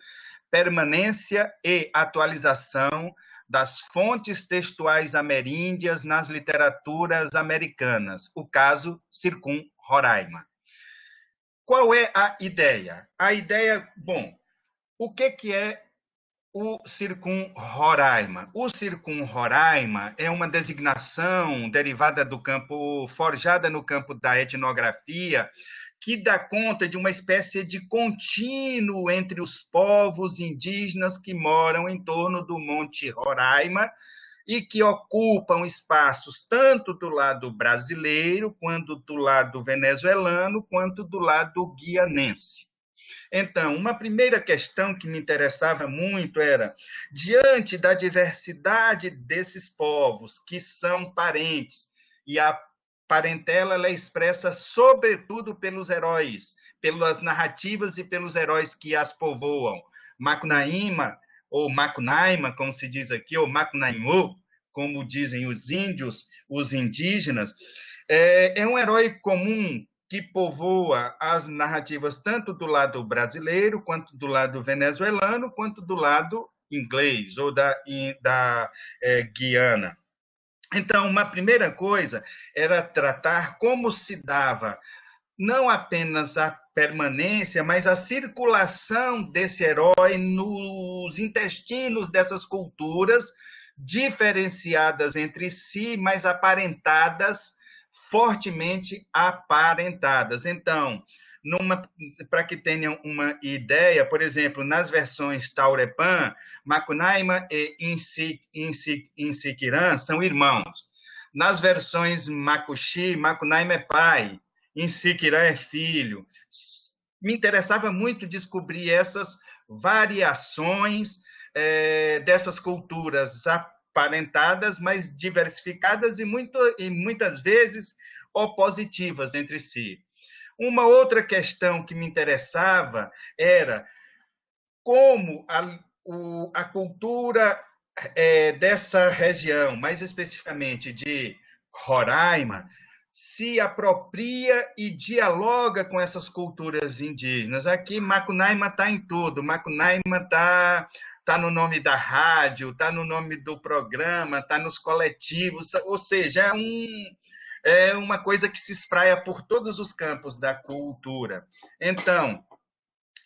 Permanência e Atualização das Fontes Textuais Ameríndias nas Literaturas Americanas, o caso Circum Roraima. Qual é a ideia? A ideia, o que é o Circum Roraima? O Circum Roraima é uma designação derivada do campo, forjada no campo da etnografia, que dá conta de uma espécie de contínuo entre os povos indígenas que moram em torno do Monte Roraima e que ocupam espaços tanto do lado brasileiro, quanto do lado venezuelano, quanto do lado guianense. Então, uma primeira questão que me interessava muito era, diante da diversidade desses povos, que são parentes, e a parentela ela é expressa sobretudo pelos heróis, pelas narrativas e pelos heróis que as povoam. Macunaíma, ou Macunaíma, como se diz aqui, ou Macunaímo, como dizem os índios, os indígenas, é um herói comum que povoa as narrativas tanto do lado brasileiro, quanto do lado venezuelano, quanto do lado inglês, ou da Guiana. Então, uma primeira coisa era tratar como se dava não apenas a permanência, mas a circulação desse herói nos intestinos dessas culturas, diferenciadas entre si, mas aparentadas fortemente aparentadas. Então, para que tenham uma ideia, por exemplo, nas versões Taurepan, Macunaíma e Insiquirã são irmãos. Nas versões Macuxi, Macunaíma é pai, Insiquirã é filho. Me interessava muito descobrir essas variações dessas culturas aparentadas, mas diversificadas e muitas vezes opositivas entre si. Uma outra questão que me interessava era como a cultura dessa região, mais especificamente de Roraima, se apropria e dialoga com essas culturas indígenas. Aqui, Macunaíma está em tudo. Macunaíma está no nome da rádio, está no nome do programa, está nos coletivos, ou seja, é uma coisa que se espraia por todos os campos da cultura. Então,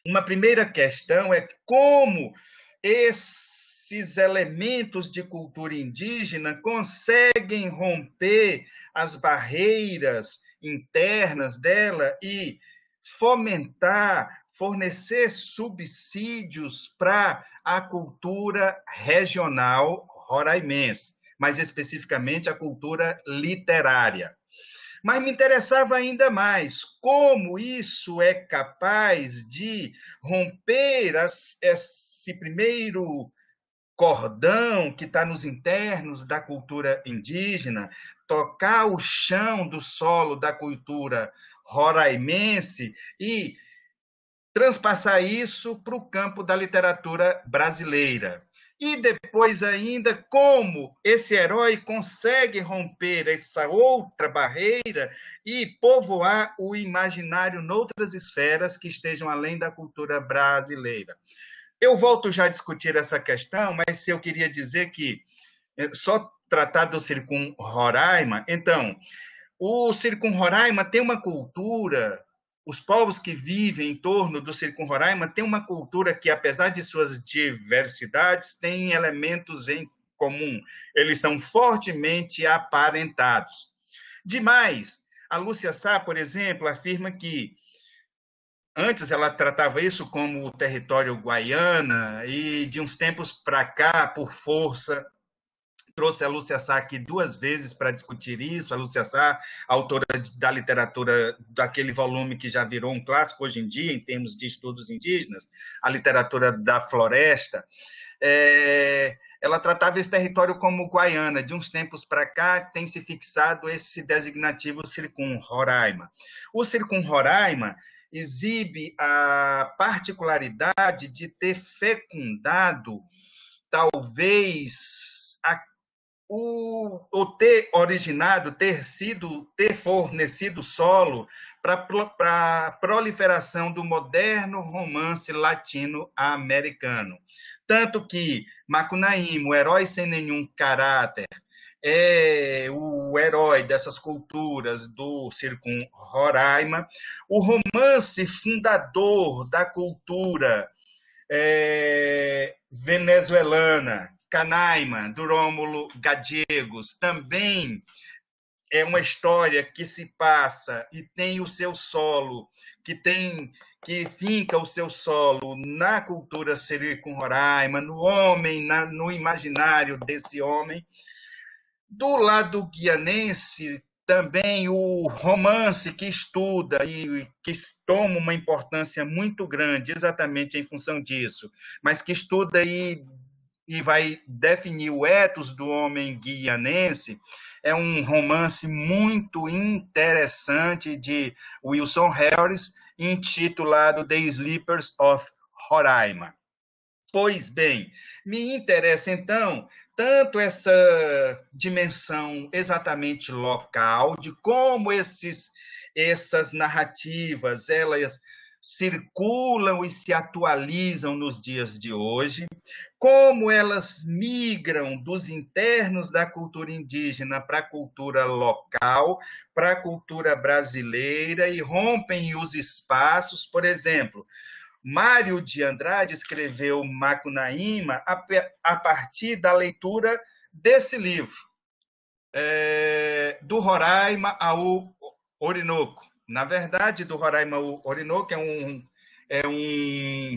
uma primeira questão é como esses elementos de cultura indígena conseguem romper as barreiras internas dela e fornecer subsídios para a cultura regional roraimense, mais especificamente a cultura literária. Mas me interessava ainda mais como isso é capaz de romper esse primeiro cordão que está nos internos da cultura indígena, tocar o chão do solo da cultura roraimense e transpassar isso para o campo da literatura brasileira. E depois ainda como esse herói consegue romper essa outra barreira e povoar o imaginário noutras esferas que estejam além da cultura brasileira. Eu volto já a discutir essa questão, mas eu queria dizer que só tratar do Circum Roraima, então, o Circum Roraima tem uma cultura. Os povos que vivem em torno do Circum Roraima têm uma cultura que, apesar de suas diversidades, tem elementos em comum. Eles são fortemente aparentados. Demais, a Lúcia Sá, por exemplo, afirma que antes ela tratava isso como território Guaiana e, de uns tempos para cá, por força, trouxe a Lúcia Sá aqui 2 vezes para discutir isso. A Lúcia Sá, autora da literatura, daquele volume que já virou um clássico hoje em dia, em termos de estudos indígenas, a literatura da floresta. Ela tratava esse território como Guaiana. De uns tempos para cá, tem se fixado esse designativo Circum Roraima. O Circum Roraima exibe a particularidade de ter fecundado, talvez, ou ter originado, ter fornecido solo para a proliferação do moderno romance latino-americano. Tanto que Macunaíma, o herói sem nenhum caráter, é o herói dessas culturas do Circum Roraima, o romance fundador da cultura venezuelana, Canaima, do Rômulo Gallegos, também é uma história que se passa e tem o seu solo, que finca o seu solo na cultura Circum-Roraima, no homem, no imaginário desse homem. Do lado guianense, também o romance que estuda e que toma uma importância muito grande, exatamente em função disso, mas que estuda e vai definir o ethos do homem guianense, é um romance muito interessante de Wilson Harris, intitulado The Sleepers of Roraima. Pois bem, me interessa, então, tanto essa dimensão exatamente local, de como essas narrativas, elas circulam e se atualizam nos dias de hoje, como elas migram dos internos da cultura indígena para a cultura local, para a cultura brasileira e rompem os espaços. Por exemplo, Mário de Andrade escreveu Macunaíma a partir da leitura desse livro. do Roraima ao Orinoco. Na verdade, do Roraima ao Orinoco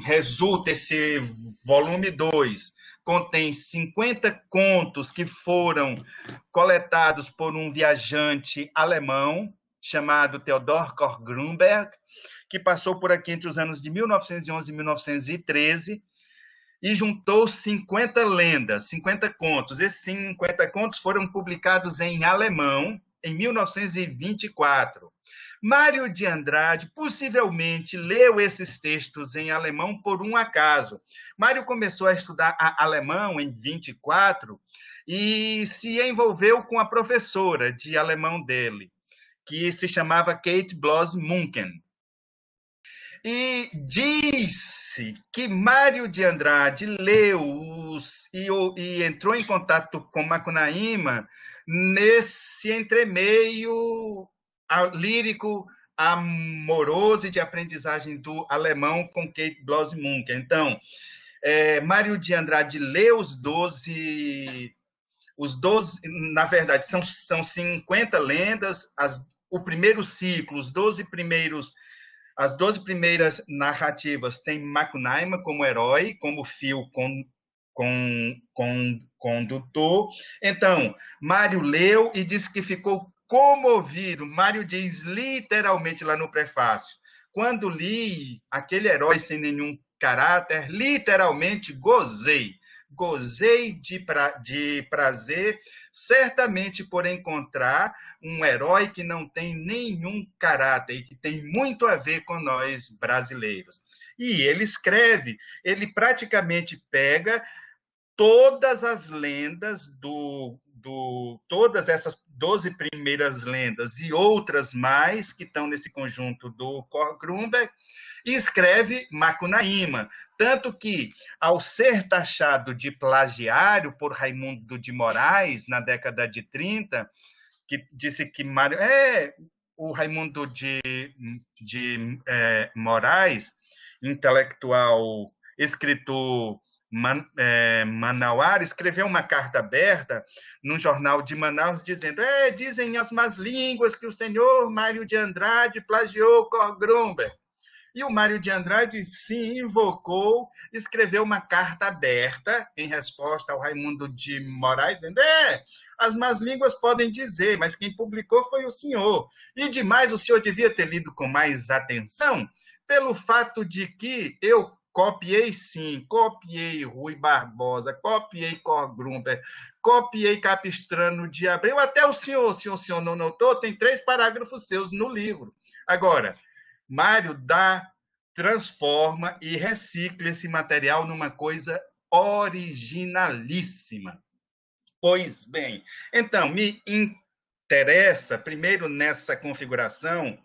resulta esse volume 2. Contém 50 contos que foram coletados por um viajante alemão chamado Theodor Koch-Grünberg, que passou por aqui entre os anos de 1911 e 1913, e juntou 50 lendas, 50 contos. Esses 50 contos foram publicados em alemão em 1924. Mário de Andrade possivelmente leu esses textos em alemão por um acaso. Mário começou a estudar alemão em 24 e se envolveu com a professora de alemão dele, que se chamava Kate Bloss Munken. E disse que Mário de Andrade leu e entrou em contato com Macunaíma nesse entremeio lírico, amoroso e de aprendizagem do alemão com Kate Bloss Munken. Então, Mário de Andrade leu os 12, na verdade, são 50 lendas, o primeiro ciclo, as 12 primeiras narrativas têm Macunaíma como herói, como fio condutor. Então, Mário leu e disse que ficou comovido. Mário diz literalmente lá no prefácio: quando li aquele herói sem nenhum caráter, literalmente gozei. Gozei de prazer, certamente por encontrar um herói que não tem nenhum caráter e que tem muito a ver com nós brasileiros. E ele escreve, ele praticamente pega todas as lendas todas essas 12 primeiras lendas e outras mais que estão nesse conjunto do Koch-Grünberg, e escreve Macunaíma. Tanto que, ao ser taxado de plagiário por Raimundo de Moraes, na década de 30, que disse que Mário... o Raimundo de Moraes, intelectual, escritor manauara, escreveu uma carta aberta num jornal de Manaus dizendo: dizem as más línguas que o senhor Mário de Andrade plagiou Koch-Grünberg. E o Mário de Andrade se invocou, escreveu uma carta aberta em resposta ao Raimundo de Moraes, dizendo: as más línguas podem dizer, mas quem publicou foi o senhor. E demais, o senhor devia ter lido com mais atenção, pelo fato de que eu copiei, sim, copiei Rui Barbosa, copiei Koch-Grünberg, copiei Capistrano de Abreu, até o senhor, se o senhor não notou, tem 3 parágrafos seus no livro. Agora, Mário transforma e recicla esse material numa coisa originalíssima. Pois bem, então, me interessa, primeiro nessa configuração,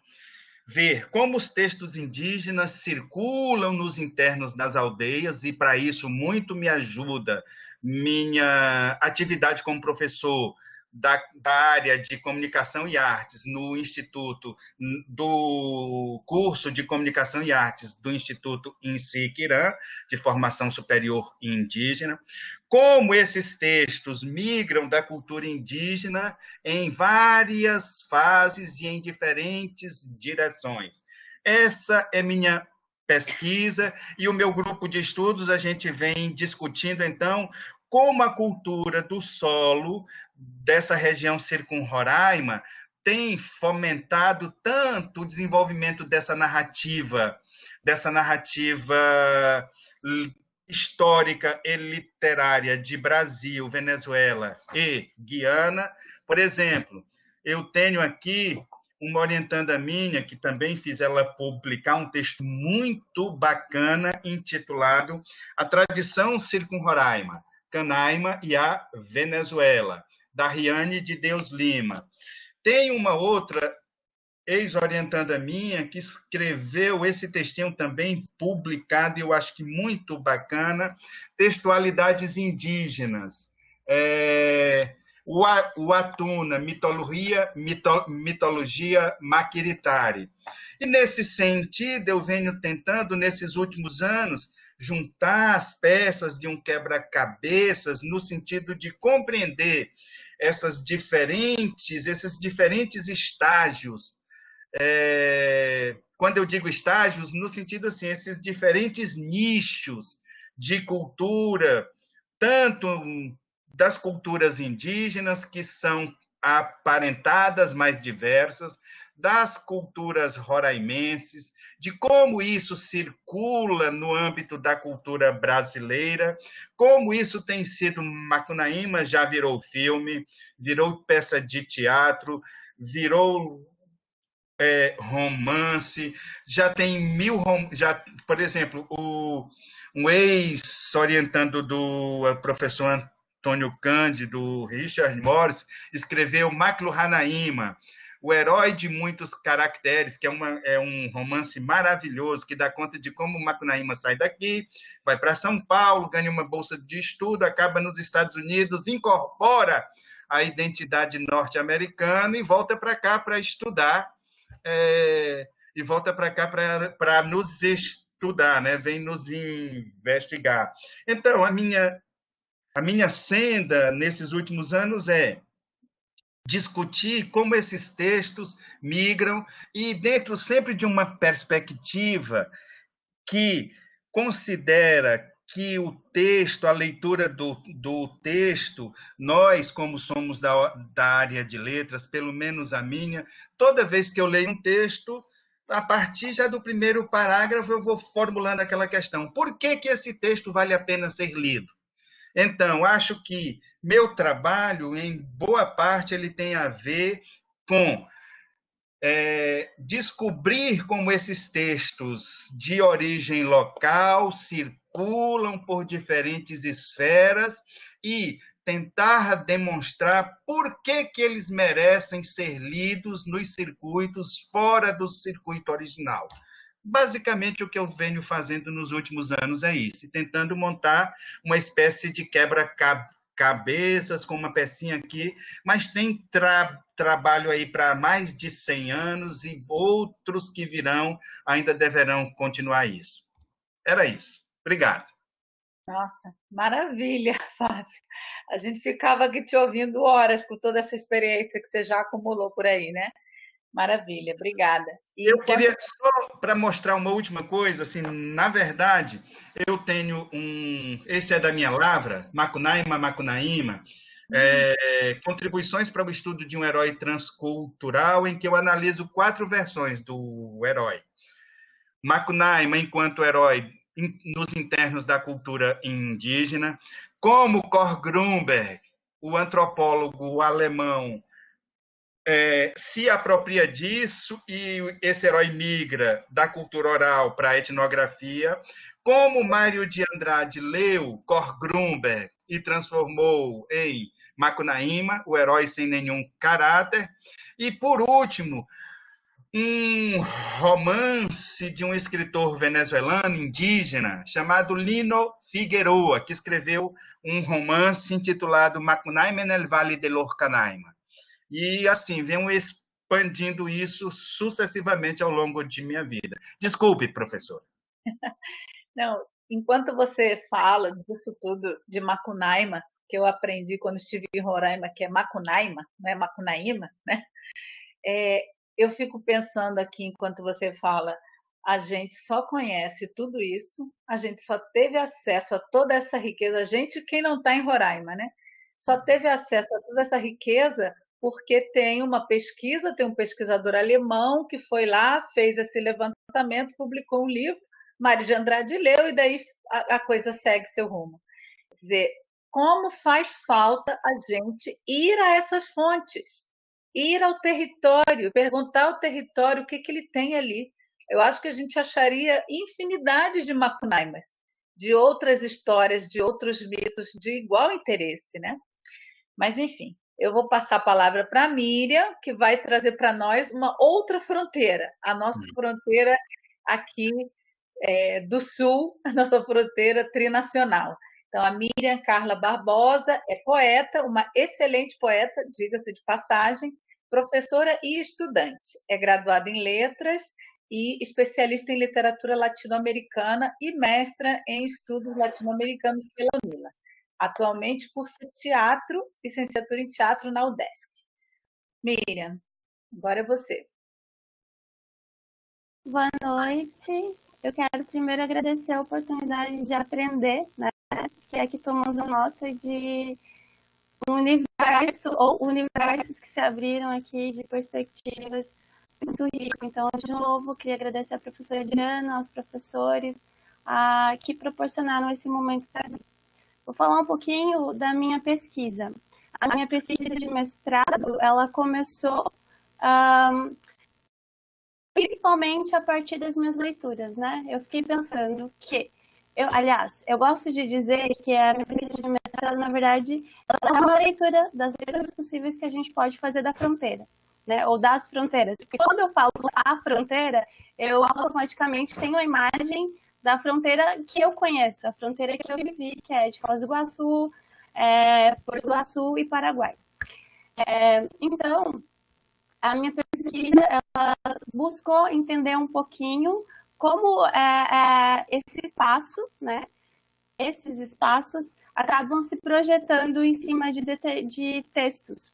ver como os textos indígenas circulam nos internos das aldeias, e para isso muito me ajuda minha atividade como professor da área de comunicação e artes no Instituto, do curso de comunicação e artes do Instituto Insiquirã, de formação superior indígena, como esses textos migram da cultura indígena em várias fases e em diferentes direções. Essa é minha pesquisa e o meu grupo de estudos, a gente vem discutindo, então, como a cultura do solo dessa região circun-Roraima tem fomentado tanto o desenvolvimento dessa narrativa histórica e literária de Brasil, Venezuela e Guiana. Por exemplo, eu tenho aqui uma orientanda minha, que também fiz ela publicar um texto muito bacana, intitulado A Tradição Circun-Roraima, Canaima e a Venezuela, da Riane de Deus Lima. Tem uma outra ex-orientanda minha que escreveu esse textinho também publicado, e eu acho que muito bacana, Textualidades Indígenas. O Atuna, Mitologia Maquiritari. E, nesse sentido, eu venho tentando, nesses últimos anos, juntar as peças de um quebra-cabeças no sentido de compreender esses diferentes estágios. Quando eu digo estágios, no sentido assim, esses diferentes nichos de cultura, tanto das culturas indígenas, que são aparentadas, mais diversas, das culturas roraimenses, de como isso circula no âmbito da cultura brasileira, como isso tem sido. Macunaíma já virou filme, virou peça de teatro, virou romance, já tem já, por exemplo, um ex-orientando do professor Antônio Cândido, Richard Morris, escreveu Maclo Hanaíma, o herói de muitos caracteres, que é um romance maravilhoso, que dá conta de como o Macunaíma sai daqui, vai para São Paulo, ganha uma bolsa de estudo, acaba nos Estados Unidos, incorpora a identidade norte-americana e volta para cá para estudar, e volta para cá para nos estudar, né? Vem nos investigar. Então, a minha senda nesses últimos anos é discutir como esses textos migram e dentro sempre de uma perspectiva que considera que o texto, a leitura do texto, nós, como somos da área de letras, pelo menos a minha, toda vez que eu leio um texto, a partir já do primeiro parágrafo, eu vou formulando aquela questão: por que esse texto vale a pena ser lido? Então, acho que meu trabalho, em boa parte, ele tem a ver com descobrir como esses textos de origem local circulam por diferentes esferas e tentar demonstrar por que eles merecem ser lidos nos circuitos fora do circuito original. Basicamente, o que eu venho fazendo nos últimos anos é isso, tentando montar uma espécie de quebra-cabeças com uma pecinha aqui, mas tem trabalho aí para mais de 100 anos e outros que virão ainda deverão continuar isso. Era isso. Obrigado. Nossa, maravilha, Fábio. A gente ficava aqui te ouvindo horas com toda essa experiência que você já acumulou por aí, né? Maravilha, obrigada. Eu queria, só para mostrar uma última coisa, assim, na verdade, eu tenho esse é da minha lavra, Macunaíma, contribuições para o estudo de um herói transcultural, em que eu analiso 4 versões do herói. Macunaíma enquanto herói nos internos da cultura indígena, como Cor Grunberg, o antropólogo alemão, se apropria disso e esse herói migra da cultura oral para a etnografia, como Mário de Andrade leu Cor Grunberg e transformou em Macunaíma, o herói sem nenhum caráter, e, por último, um romance de um escritor venezuelano indígena chamado Lino Figueroa, que escreveu um romance intitulado Macunaíma en el Valle de Lorcanaima. E, assim, venho expandindo isso sucessivamente ao longo de minha vida. Desculpe, professor. Não, enquanto você fala disso tudo de Macunaíma, que eu aprendi quando estive em Roraima, que é Macunaíma, não é Macunaíma, né? Eu fico pensando aqui, enquanto você fala, a gente só conhece tudo isso, a gente só teve acesso a toda essa riqueza, a gente, quem não está em Roraima, né? Só teve acesso a toda essa riqueza porque tem uma pesquisa, tem um pesquisador alemão que foi lá, fez esse levantamento, publicou um livro, Mário de Andrade leu e daí a coisa segue seu rumo. Quer dizer, como faz falta a gente ir a essas fontes, ir ao território, perguntar ao território o que ele tem ali. Eu acho que a gente acharia infinidades de Macunaimas, de outras histórias, de outros mitos de igual interesse, né? Mas, enfim, eu vou passar a palavra para a Miriam, que vai trazer para nós uma outra fronteira, a nossa fronteira aqui do Sul, a nossa fronteira trinacional. Então, a Miriam Carla Barbosa é poeta, uma excelente poeta, diga-se de passagem, professora e estudante. É graduada em letras e especialista em literatura latino-americana e mestra em estudos latino-americanos pela UNILA. atualmente cursa teatro, licenciatura em teatro na UDESC. Miriam, agora é você. Boa noite. Eu quero primeiro agradecer a oportunidade de aprender, né? Que é aqui tomando nota de um universo, ou universos que se abriram aqui de perspectivas muito rico. Então, de novo, queria agradecer à professora Diana, aos professores que proporcionaram esse momento para mim. Vou falar um pouquinho da minha pesquisa. A minha pesquisa de mestrado, ela começou principalmente a partir das minhas leituras, né? Eu fiquei pensando que, eu gosto de dizer que a minha pesquisa de mestrado, na verdade, ela é uma leitura das leituras possíveis que a gente pode fazer da fronteira, né? Ou das fronteiras. Porque quando eu falo a fronteira, eu automaticamente tenho a imagem da fronteira que eu conheço, a fronteira que eu vivi, que é de Foz do Iguaçu, Porto do Iguaçu e Paraguai. Então, a minha pesquisa ela buscou entender um pouquinho como esse espaço, né? Esses espaços acabam se projetando em cima de textos.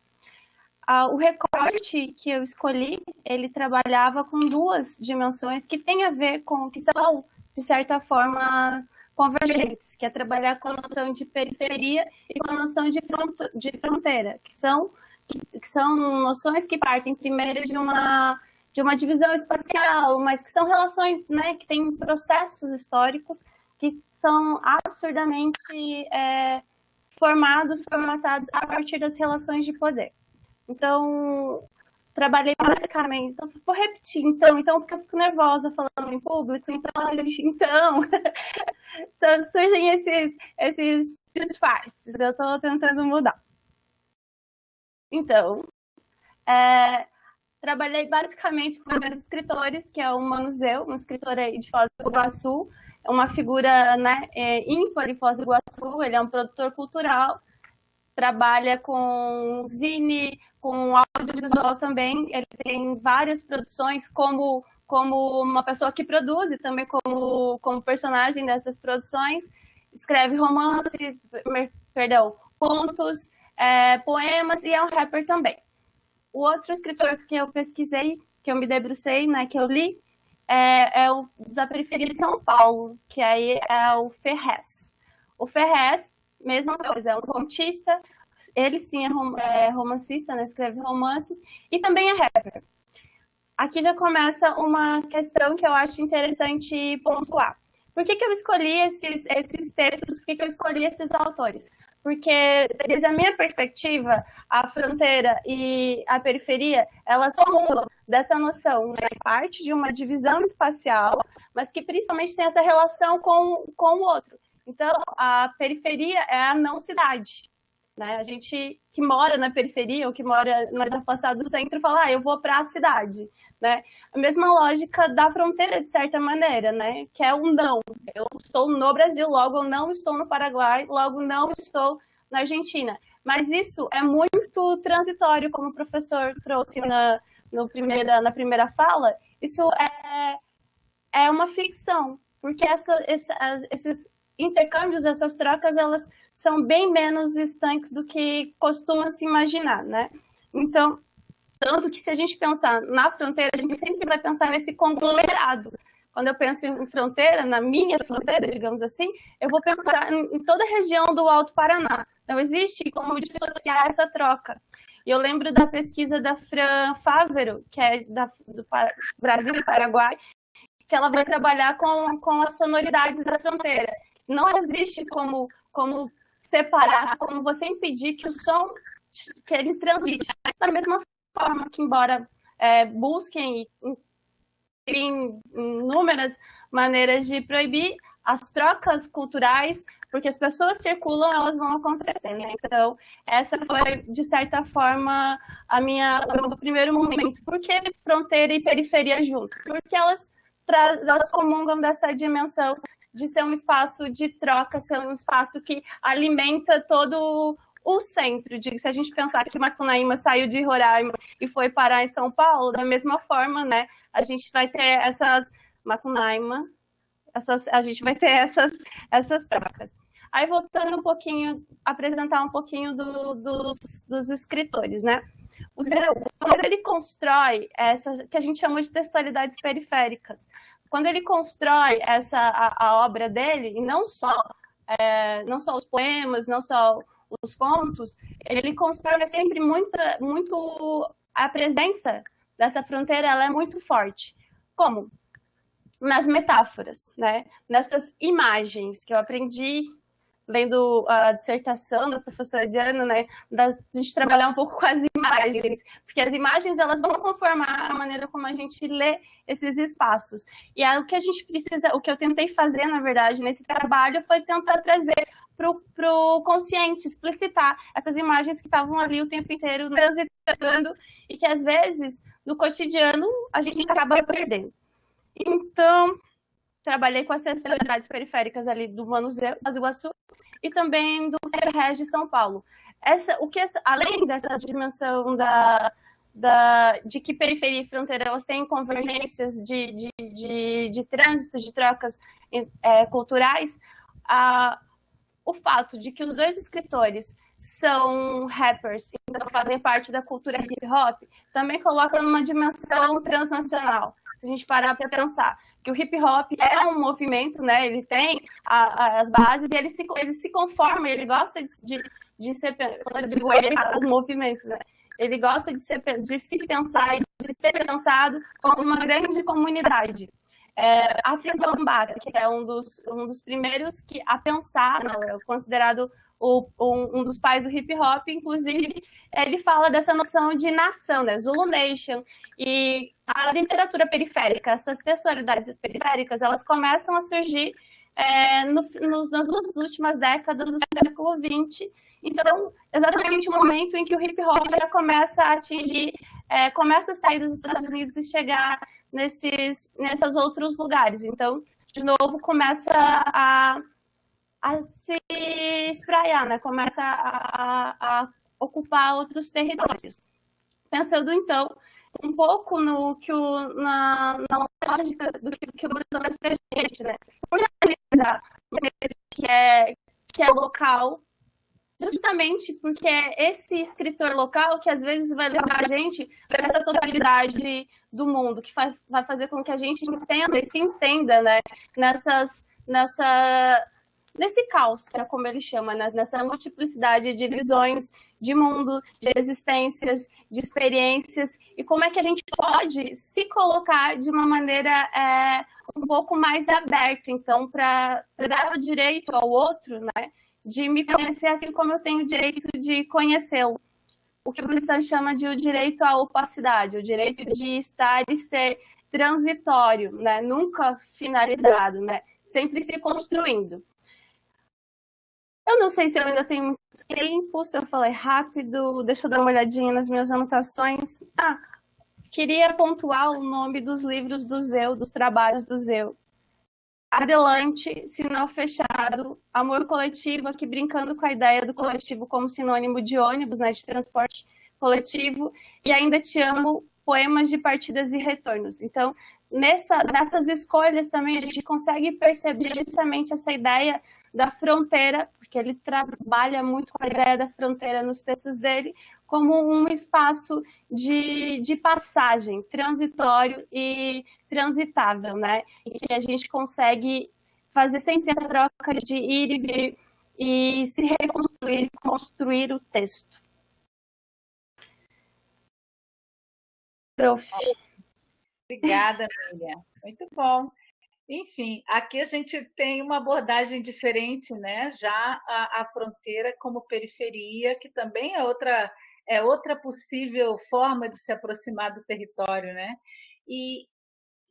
O recorte que eu escolhi, ele trabalhava com duas dimensões que têm a ver com que são, de certa forma, convergentes, que é trabalhar com a noção de periferia e com a noção de fronteira, que são noções que partem primeiro de uma divisão espacial, mas que são relações, né, que têm processos históricos que são absurdamente formatados a partir das relações de poder. Então, trabalhei basicamente, vou repetir, então, porque eu fico nervosa falando em público, então surgem esses disfarces, eu estou tentando mudar. Então, trabalhei basicamente com dois escritores, que é o Manuzeu, um escritor aí de Foz do Iguaçu, uma figura, né, ímpar em Foz do Iguaçu, ele é um produtor cultural, trabalha com zine, com audiovisual também, ele tem várias produções como uma pessoa que produz e também como personagem dessas produções, escreve contos, poemas e é um rapper também. O outro escritor que eu pesquisei, que eu me debrucei, né, que eu li, é o da periferia de São Paulo, que aí é o Ferrez. O Ferrez, mesma coisa, é um contista, ele sim é romancista, né, escreve romances, e também é rapper. Aqui já começa uma questão que eu acho interessante pontuar. Por que eu escolhi esses textos, por que eu escolhi esses autores? Porque, desde a minha perspectiva, a fronteira e a periferia, elas formulam dessa noção, né, parte de uma divisão espacial, mas que principalmente tem essa relação com o outro. Então, a periferia é a não-cidade. Né? A gente que mora na periferia, ou que mora mais afastado do centro, fala, eu vou para a cidade. Né? A mesma lógica da fronteira, de certa maneira, né? Que é um não. Eu estou no Brasil, logo eu não estou no Paraguai, logo não estou na Argentina. Mas isso é muito transitório, como o professor trouxe na primeira fala. Isso é uma ficção, porque esses intercâmbios, essas trocas, elas são bem menos estanques do que costuma se imaginar, né? Então, tanto que se a gente pensar na fronteira, a gente sempre vai pensar nesse conglomerado. Quando eu penso em fronteira, na minha fronteira, digamos assim, eu vou pensar em toda a região do Alto Paraná. Não existe como dissociar essa troca. E eu lembro da pesquisa da Fran Fávero, que é do Brasil e Paraguai, que ela vai trabalhar com as sonoridades da fronteira. Não existe como separar, como você impedir que o som que ele transite. Da mesma forma que, embora busquem inúmeras maneiras de proibir, as trocas culturais, porque as pessoas circulam, elas vão acontecer. Né? Então, essa foi, de certa forma, o meu primeiro momento. Por que fronteira e periferia junto? Porque elas comungam dessa dimensão de ser um espaço de troca, ser um espaço que alimenta todo o centro. Se a gente pensar que Macunaíma saiu de Roraima e foi parar em São Paulo, da mesma forma, né, a gente vai ter a gente vai ter essas trocas. Aí, voltando um pouquinho, apresentar um pouquinho dos escritores, né? O Zeu, quando ele constrói essa, que a gente chama de textualidades periféricas, quando ele constrói a obra dele, e não só os poemas, não só os contos, ele constrói sempre muito a presença dessa fronteira, ela é muito forte. Como? Nas metáforas, né? Nessas imagens que eu aprendi lendo a dissertação da professora Diana, né, da gente trabalhar um pouco com as imagens, porque as imagens elas vão conformar a maneira como a gente lê esses espaços. E o que a gente precisa, o que eu tentei fazer, na verdade, nesse trabalho foi tentar trazer para o consciente, explicitar essas imagens que estavam ali o tempo inteiro transitando e que, às vezes, no cotidiano, a gente acaba perdendo. Então, trabalhei com as textualidades periféricas ali do Museu do Iguaçu e também do Regi de São Paulo. Além dessa dimensão de que periferia e fronteira elas têm convergências de trânsito, de trocas culturais, o fato de que os dois escritores são rappers, então fazem parte da cultura hip-hop, também coloca numa dimensão transnacional. Se a gente parar para pensar que o hip-hop é um movimento, né? Ele tem as bases e ele se conforma, ele gosta de ser, quando eu digo ele, o movimento, né? Ele gosta de se pensar e de ser pensado como uma grande comunidade. África Bambaataa, que é um dos primeiros a pensar, né, considerado um dos pais do hip-hop, inclusive, ele fala dessa noção de nação, né, Zulu Nation, e a literatura periférica, essas textualidades periféricas, elas começam a surgir nas duas últimas décadas do século XX. Então, exatamente o momento em que o hip-hop já começa a atingir, começa a sair dos Estados Unidos e chegar nesses outros lugares. Então, de novo, começa a se espraiar, né? Começa a ocupar outros territórios. Pensando, então, um pouco na lógica do que o brasileiro presente, né? Organizar que é local, justamente porque é esse escritor local que às vezes vai levar a gente para essa totalidade do mundo, que vai fazer com que a gente entenda e se entenda, né? Nesse caos, que é como ele chama, né? Nessa multiplicidade de visões de mundo, de existências, de experiências, e como é que a gente pode se colocar de uma maneira um pouco mais aberta, então, para dar o direito ao outro, né? De me conhecer assim como eu tenho o direito de conhecê-lo. O que o Bressan chama de o direito à opacidade, o direito de estar e ser transitório, né? Nunca finalizado, né? Sempre se construindo. Eu não sei se eu ainda tenho muito tempo, se eu falei rápido, deixa eu dar uma olhadinha nas minhas anotações. Queria pontuar o nome dos livros do Zeu, dos trabalhos do Zeu. Adelante, Sinal Fechado, Amor Coletivo, aqui brincando com a ideia do coletivo como sinônimo de ônibus, né, de transporte coletivo, e Ainda Te Amo, Poemas de Partidas e Retornos. Então, nessas escolhas também a gente consegue perceber justamente essa ideia da fronteira, porque ele trabalha muito com a ideia da fronteira nos textos dele, como um espaço de passagem, transitório e transitável, né? E que a gente consegue fazer sempre essa troca de ir e vir e se reconstruir, construir o texto. Prof. Obrigada, Miriam. Muito bom. Enfim, aqui a gente tem uma abordagem diferente, né? Já a fronteira como periferia, que também é outra possível forma de se aproximar do território, né? E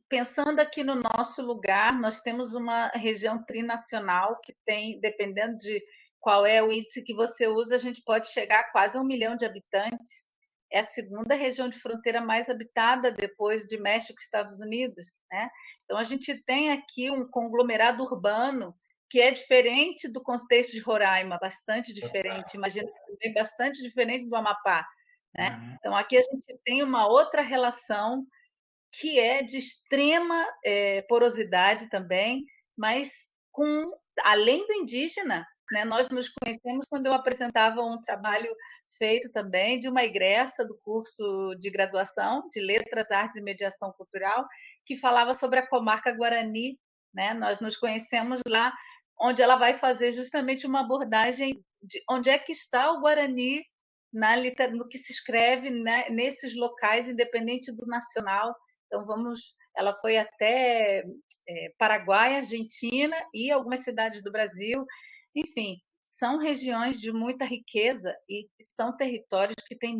pensando aqui no nosso lugar, nós temos uma região trinacional que tem, dependendo de qual é o índice que você usa, a gente pode chegar a quase 1 milhão de habitantes. É a segunda região de fronteira mais habitada depois de México e Estados Unidos, né? Então, a gente tem aqui um conglomerado urbano que é diferente do contexto de Roraima, bastante diferente, imagino que também bastante diferente do Amapá, né? Então, aqui a gente tem uma outra relação que é de extrema porosidade também, mas além do indígena, né? Nós nos conhecemos quando eu apresentava um trabalho feito também de uma egressa do curso de graduação de Letras, Artes e Mediação Cultural, que falava sobre a comarca Guarani, né? Nós nos conhecemos lá, onde ela vai fazer justamente uma abordagem de onde é que está o Guarani no que se escreve, né, nesses locais, independente do nacional. Então, ela foi até Paraguai, Argentina e algumas cidades do Brasil. Enfim, são regiões de muita riqueza e são territórios que têm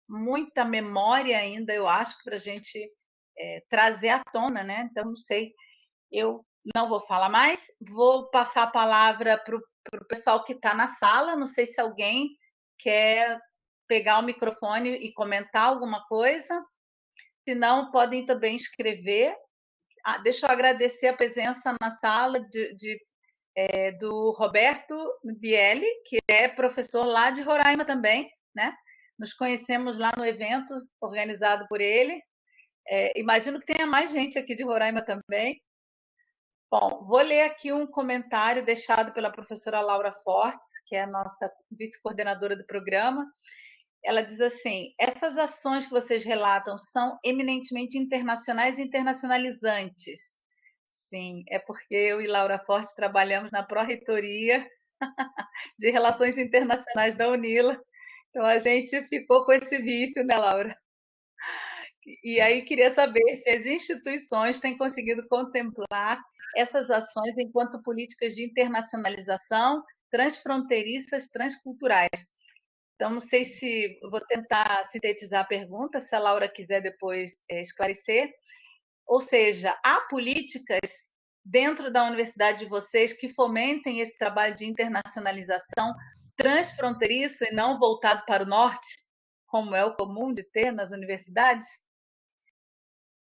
muita memória ainda, eu acho, para a gente trazer à tona, né? Então, não sei, eu não vou falar mais, vou passar a palavra para o pessoal que está na sala. Não sei se alguém quer pegar o microfone e comentar alguma coisa. Se não, podem também escrever. Deixa eu agradecer a presença na sala do Roberto Bielli, que é professor lá de Roraima também, né? Nos conhecemos lá no evento organizado por ele. Imagino que tenha mais gente aqui de Roraima também. Bom, vou ler aqui um comentário deixado pela professora Laura Fortes, que é a nossa vice-coordenadora do programa. Ela diz assim: essas ações que vocês relatam são eminentemente internacionais e internacionalizantes. Sim, é porque eu e Laura Fortes trabalhamos na Pró-Reitoria de Relações Internacionais da UNILA, então a gente ficou com esse vício, né, Laura? E aí queria saber se as instituições têm conseguido contemplar essas ações enquanto políticas de internacionalização transfronteiriças, transculturais. Então, não sei se vou tentar sintetizar a pergunta, se a Laura quiser depois esclarecer. Ou seja, há políticas dentro da universidade de vocês que fomentem esse trabalho de internacionalização transfronteiriça e não voltado para o norte, como é o comum de ter nas universidades?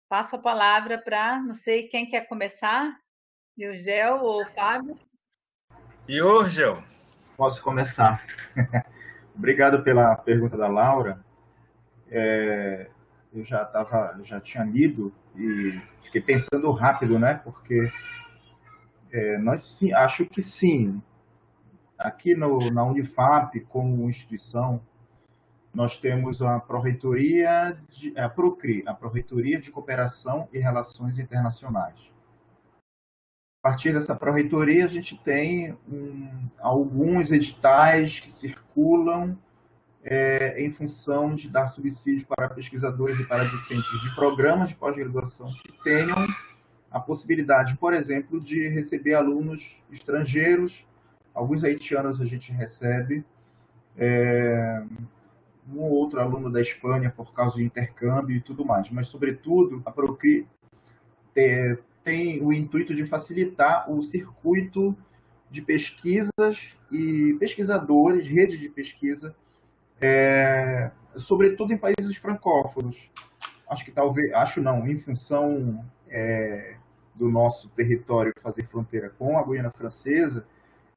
Passo a palavra para, não sei quem quer começar, Yurgel ou Fábio? Yurgel. Posso começar. Obrigado pela pergunta da Laura. Eu já tinha lido e fiquei pensando rápido, né? Porque acho que sim. Aqui na Unifap, como instituição, nós temos a Pró-Reitoria, a PROCRI, a Pró-Reitoria de Cooperação e Relações Internacionais. A partir dessa Pró-Reitoria, a gente tem alguns editais que circulam em função de dar subsídio para pesquisadores e para discentes de programas de pós-graduação que tenham a possibilidade, por exemplo, de receber alunos estrangeiros. Alguns haitianos a gente recebe, um ou outro aluno da Espanha por causa de intercâmbio e tudo mais, mas, sobretudo, a PROCRI tem o intuito de facilitar o circuito de pesquisas e pesquisadores, redes de pesquisa, sobretudo em países francófonos. Em função do nosso território fazer fronteira com a Guiana Francesa,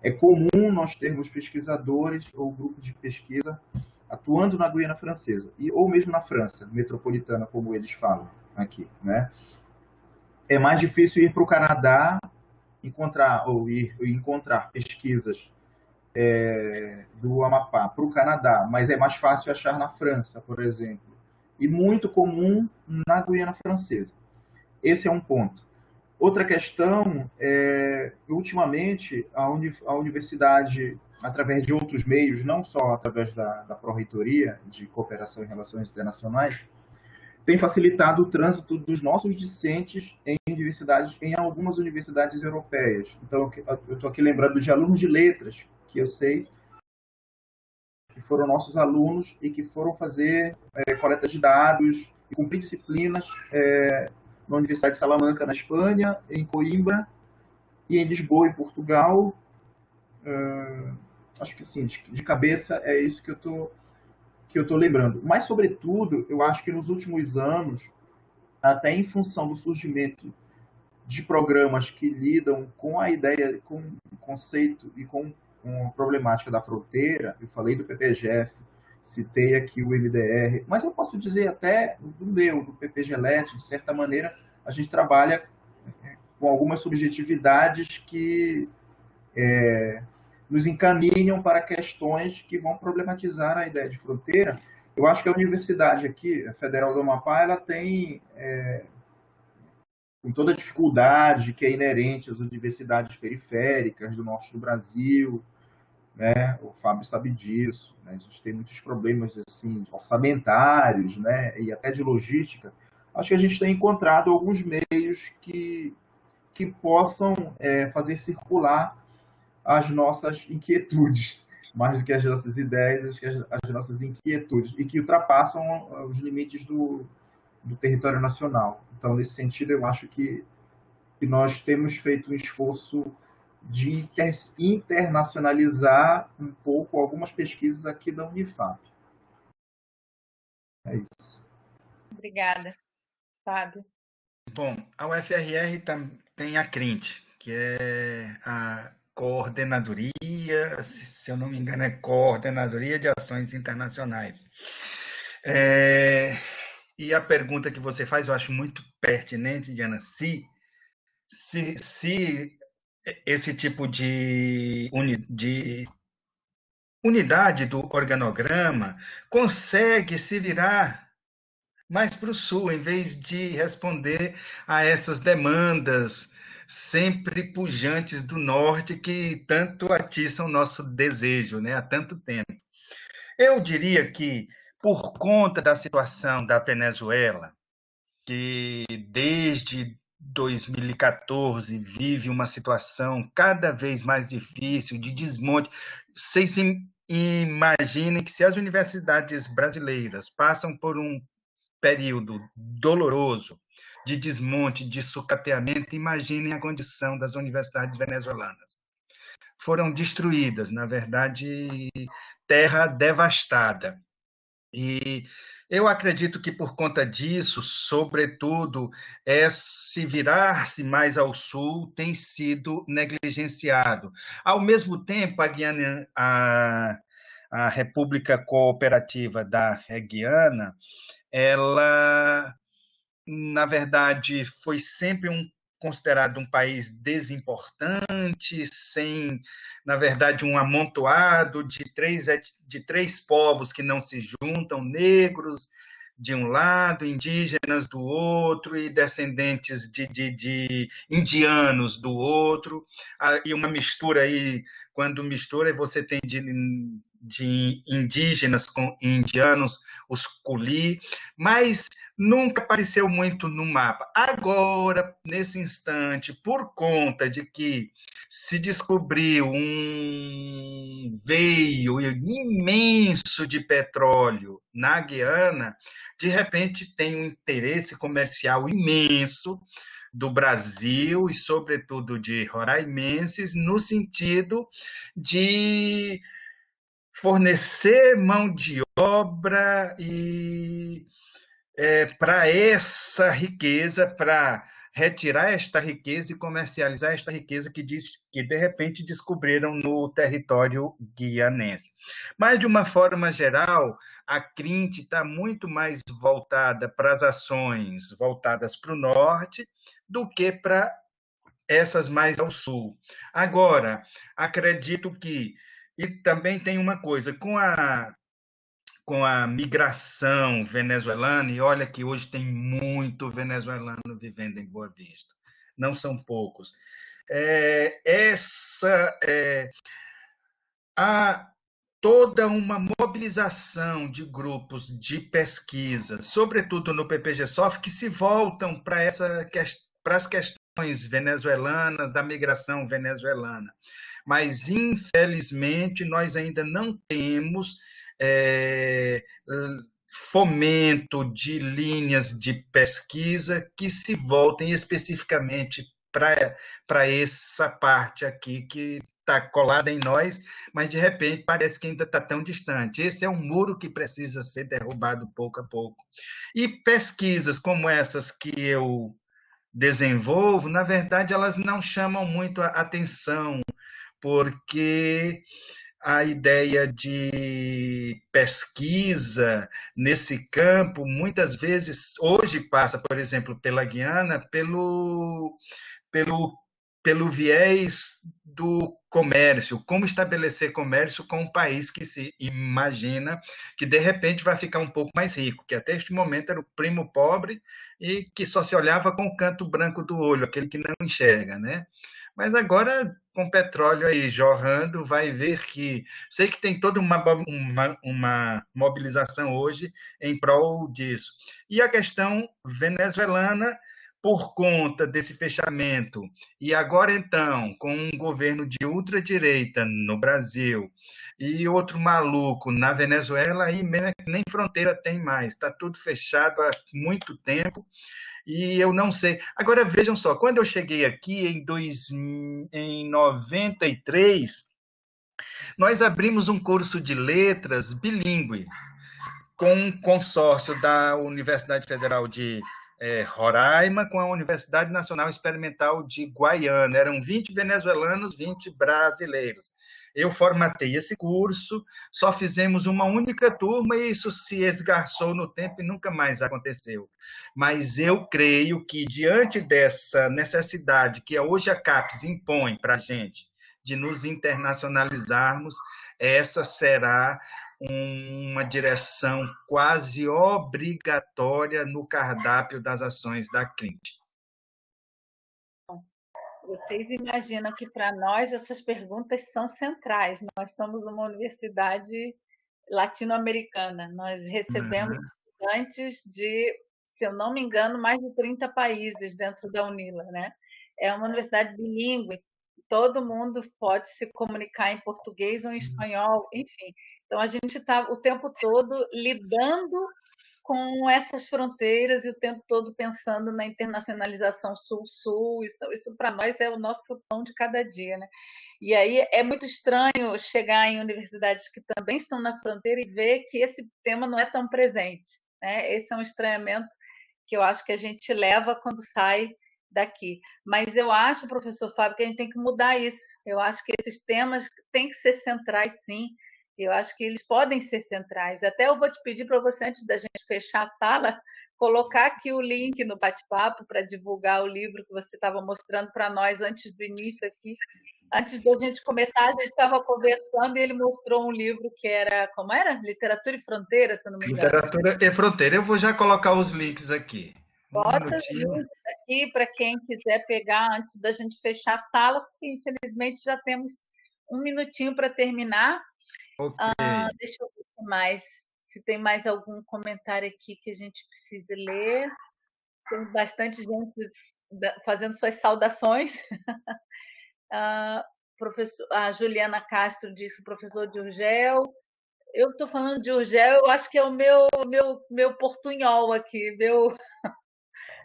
é comum nós termos pesquisadores ou grupos de pesquisa atuando na Guiana Francesa, ou mesmo na França metropolitana, como eles falam aqui, né? É mais difícil ir para o Canadá encontrar pesquisas do Amapá para o Canadá, mas é mais fácil achar na França, por exemplo, e muito comum na Guiana Francesa. Esse é um ponto. Outra questão ultimamente, a universidade, através de outros meios, não só através da Pró-Reitoria de Cooperação e Relações Internacionais, tem facilitado o trânsito dos nossos discentes em algumas universidades europeias. Então, eu estou aqui lembrando de alunos de letras, que eu sei que foram nossos alunos e que foram fazer coleta de dados e cumprir disciplinas na Universidade de Salamanca, na Espanha, em Coimbra e em Lisboa, em Portugal. Acho que sim, de cabeça é isso que eu estou lembrando. Mas, sobretudo, eu acho que nos últimos anos, até em função do surgimento de programas que lidam com a ideia, com o conceito e com a problemática da fronteira, eu falei do PPGF, citei aqui o MDR, mas eu posso dizer até do PPGLET, de certa maneira, a gente trabalha com algumas subjetividades que nos encaminham para questões que vão problematizar a ideia de fronteira. Eu acho que a universidade aqui, a Federal do Amapá, ela tem, com toda a dificuldade que é inerente às universidades periféricas do norte do Brasil, né? O Fábio sabe disso, né? A gente tem muitos problemas assim, orçamentários, né? E até de logística. Acho que a gente tem encontrado alguns meios que possam fazer circular as nossas inquietudes, mais do que as nossas ideias, as nossas inquietudes, e que ultrapassam os limites do território nacional. Então, nesse sentido, eu acho que nós temos feito um esforço de internacionalizar um pouco algumas pesquisas aqui da Unifap. É isso. Obrigada, Fábio. Bom, a UFRR tem a CRINT, que é a Coordenadoria, se eu não me engano, é Coordenadoria de Ações Internacionais. E a pergunta que você faz eu acho muito pertinente, Diana, se esse tipo de unidade do organograma consegue se virar mais para o sul, em vez de responder a essas demandas sempre pujantes do norte que tanto atiçam o nosso desejo, né, há tanto tempo. Eu diria que, por conta da situação da Venezuela, que desde 2014 vive uma situação cada vez mais difícil de desmonte. Vocês imaginem que se as universidades brasileiras passam por um período doloroso de desmonte, de sucateamento, imaginem a condição das universidades venezuelanas. Foram destruídas, na verdade, terra devastada. E eu acredito que, por conta disso, sobretudo, se virar-se mais ao sul tem sido negligenciado. Ao mesmo tempo, a República Cooperativa da Guiana, ela, na verdade, foi sempre considerado um país desimportante, sem, na verdade, um amontoado de três povos que não se juntam, negros de um lado, indígenas do outro e descendentes de indianos do outro, e uma mistura aí, quando mistura, você tem de indígenas com indianos, os culi, mas nunca apareceu muito no mapa. Agora, nesse instante, por conta de que se descobriu um veio imenso de petróleo na Guiana, de repente tem um interesse comercial imenso do Brasil e, sobretudo, de roraimenses, no sentido de fornecer mão de obra e para essa riqueza, para retirar esta riqueza e comercializar esta riqueza que de repente descobriram no território guianense. Mas, de uma forma geral, a CRINT está muito mais voltada para as ações voltadas para o norte do que para essas mais ao sul. Agora, acredito que, e também tem uma coisa, com a migração venezuelana, e olha que hoje tem muito venezuelano vivendo em Boa Vista, não são poucos, há toda uma mobilização de grupos de pesquisa, sobretudo no PPG-SOF, que se voltam para as questões venezuelanas, da migração venezuelana. Mas, infelizmente, nós ainda não temos fomento de linhas de pesquisa que se voltem especificamente para essa parte aqui que está colada em nós, mas de repente parece que ainda está tão distante. Esse é um muro que precisa ser derrubado pouco a pouco. E pesquisas como essas que eu desenvolvo, na verdade, elas não chamam muito a atenção, porque a ideia de pesquisa nesse campo, muitas vezes, hoje passa, por exemplo, pela Guiana, pelo pelo viés do comércio, como estabelecer comércio com um país que se imagina que, de repente, vai ficar um pouco mais rico, que até este momento era o primo pobre e que só se olhava com o canto branco do olho, aquele que não enxerga, né? Mas agora, com petróleo aí jorrando, vai ver que... Sei que tem toda uma mobilização hoje em prol disso. E a questão venezuelana, por conta desse fechamento, e agora então, com um governo de ultradireita no Brasil e outro maluco na Venezuela, aí mesmo é que nem fronteira tem mais, está tudo fechado há muito tempo, e eu não sei. Agora vejam só, quando eu cheguei aqui em 93, nós abrimos um curso de letras bilíngue, com um consórcio da Universidade Federal de Roraima com a Universidade Nacional Experimental de Guaiana. Eram 20 venezuelanos, 20 brasileiros. Eu formatei esse curso, só fizemos uma única turma e isso se esgarçou no tempo e nunca mais aconteceu. Mas eu creio que, diante dessa necessidade que hoje a CAPES impõe para a gente de nos internacionalizarmos, essa será uma direção quase obrigatória no cardápio das ações da CLINT. Vocês imaginam que, para nós, essas perguntas são centrais. Nós somos uma universidade latino-americana. Nós recebemos estudantes de, se eu não me engano, mais de 30 países dentro da UNILA, né? É uma universidade bilíngue. Todo mundo pode se comunicar em português ou em espanhol, enfim. Então, a gente está o tempo todo lidando com essas fronteiras e o tempo todo pensando na internacionalização sul-sul. Isso para nós é o nosso pão de cada dia, né? E aí é muito estranho chegar em universidades que também estão na fronteira e ver que esse tema não é tão presente, né? Esse é um estranhamento que eu acho que a gente leva quando sai daqui. Mas eu acho, professor Fábio, que a gente tem que mudar isso. Eu acho que esses temas têm que ser centrais, sim. Eu acho que eles podem ser centrais. Até eu vou te pedir para você, antes da gente fechar a sala, colocar aqui o link no bate-papo para divulgar o livro que você estava mostrando para nós antes do início aqui. Antes da gente começar, a gente estava conversando e ele mostrou um livro que era, como era? Literatura e Fronteira, se não me engano. Literatura e Fronteira. Eu vou já colocar os links aqui. Bota os links aqui para quem quiser pegar antes da gente fechar a sala, porque infelizmente já temos um minutinho para terminar. Okay. Deixa eu ver mais, se tem mais algum comentário aqui que a gente precise ler. Tem bastante gente fazendo suas saudações. A Juliana Castro disse que o professor de Urgel. Eu estou falando de Urgel, eu acho que é o meu portunhol aqui,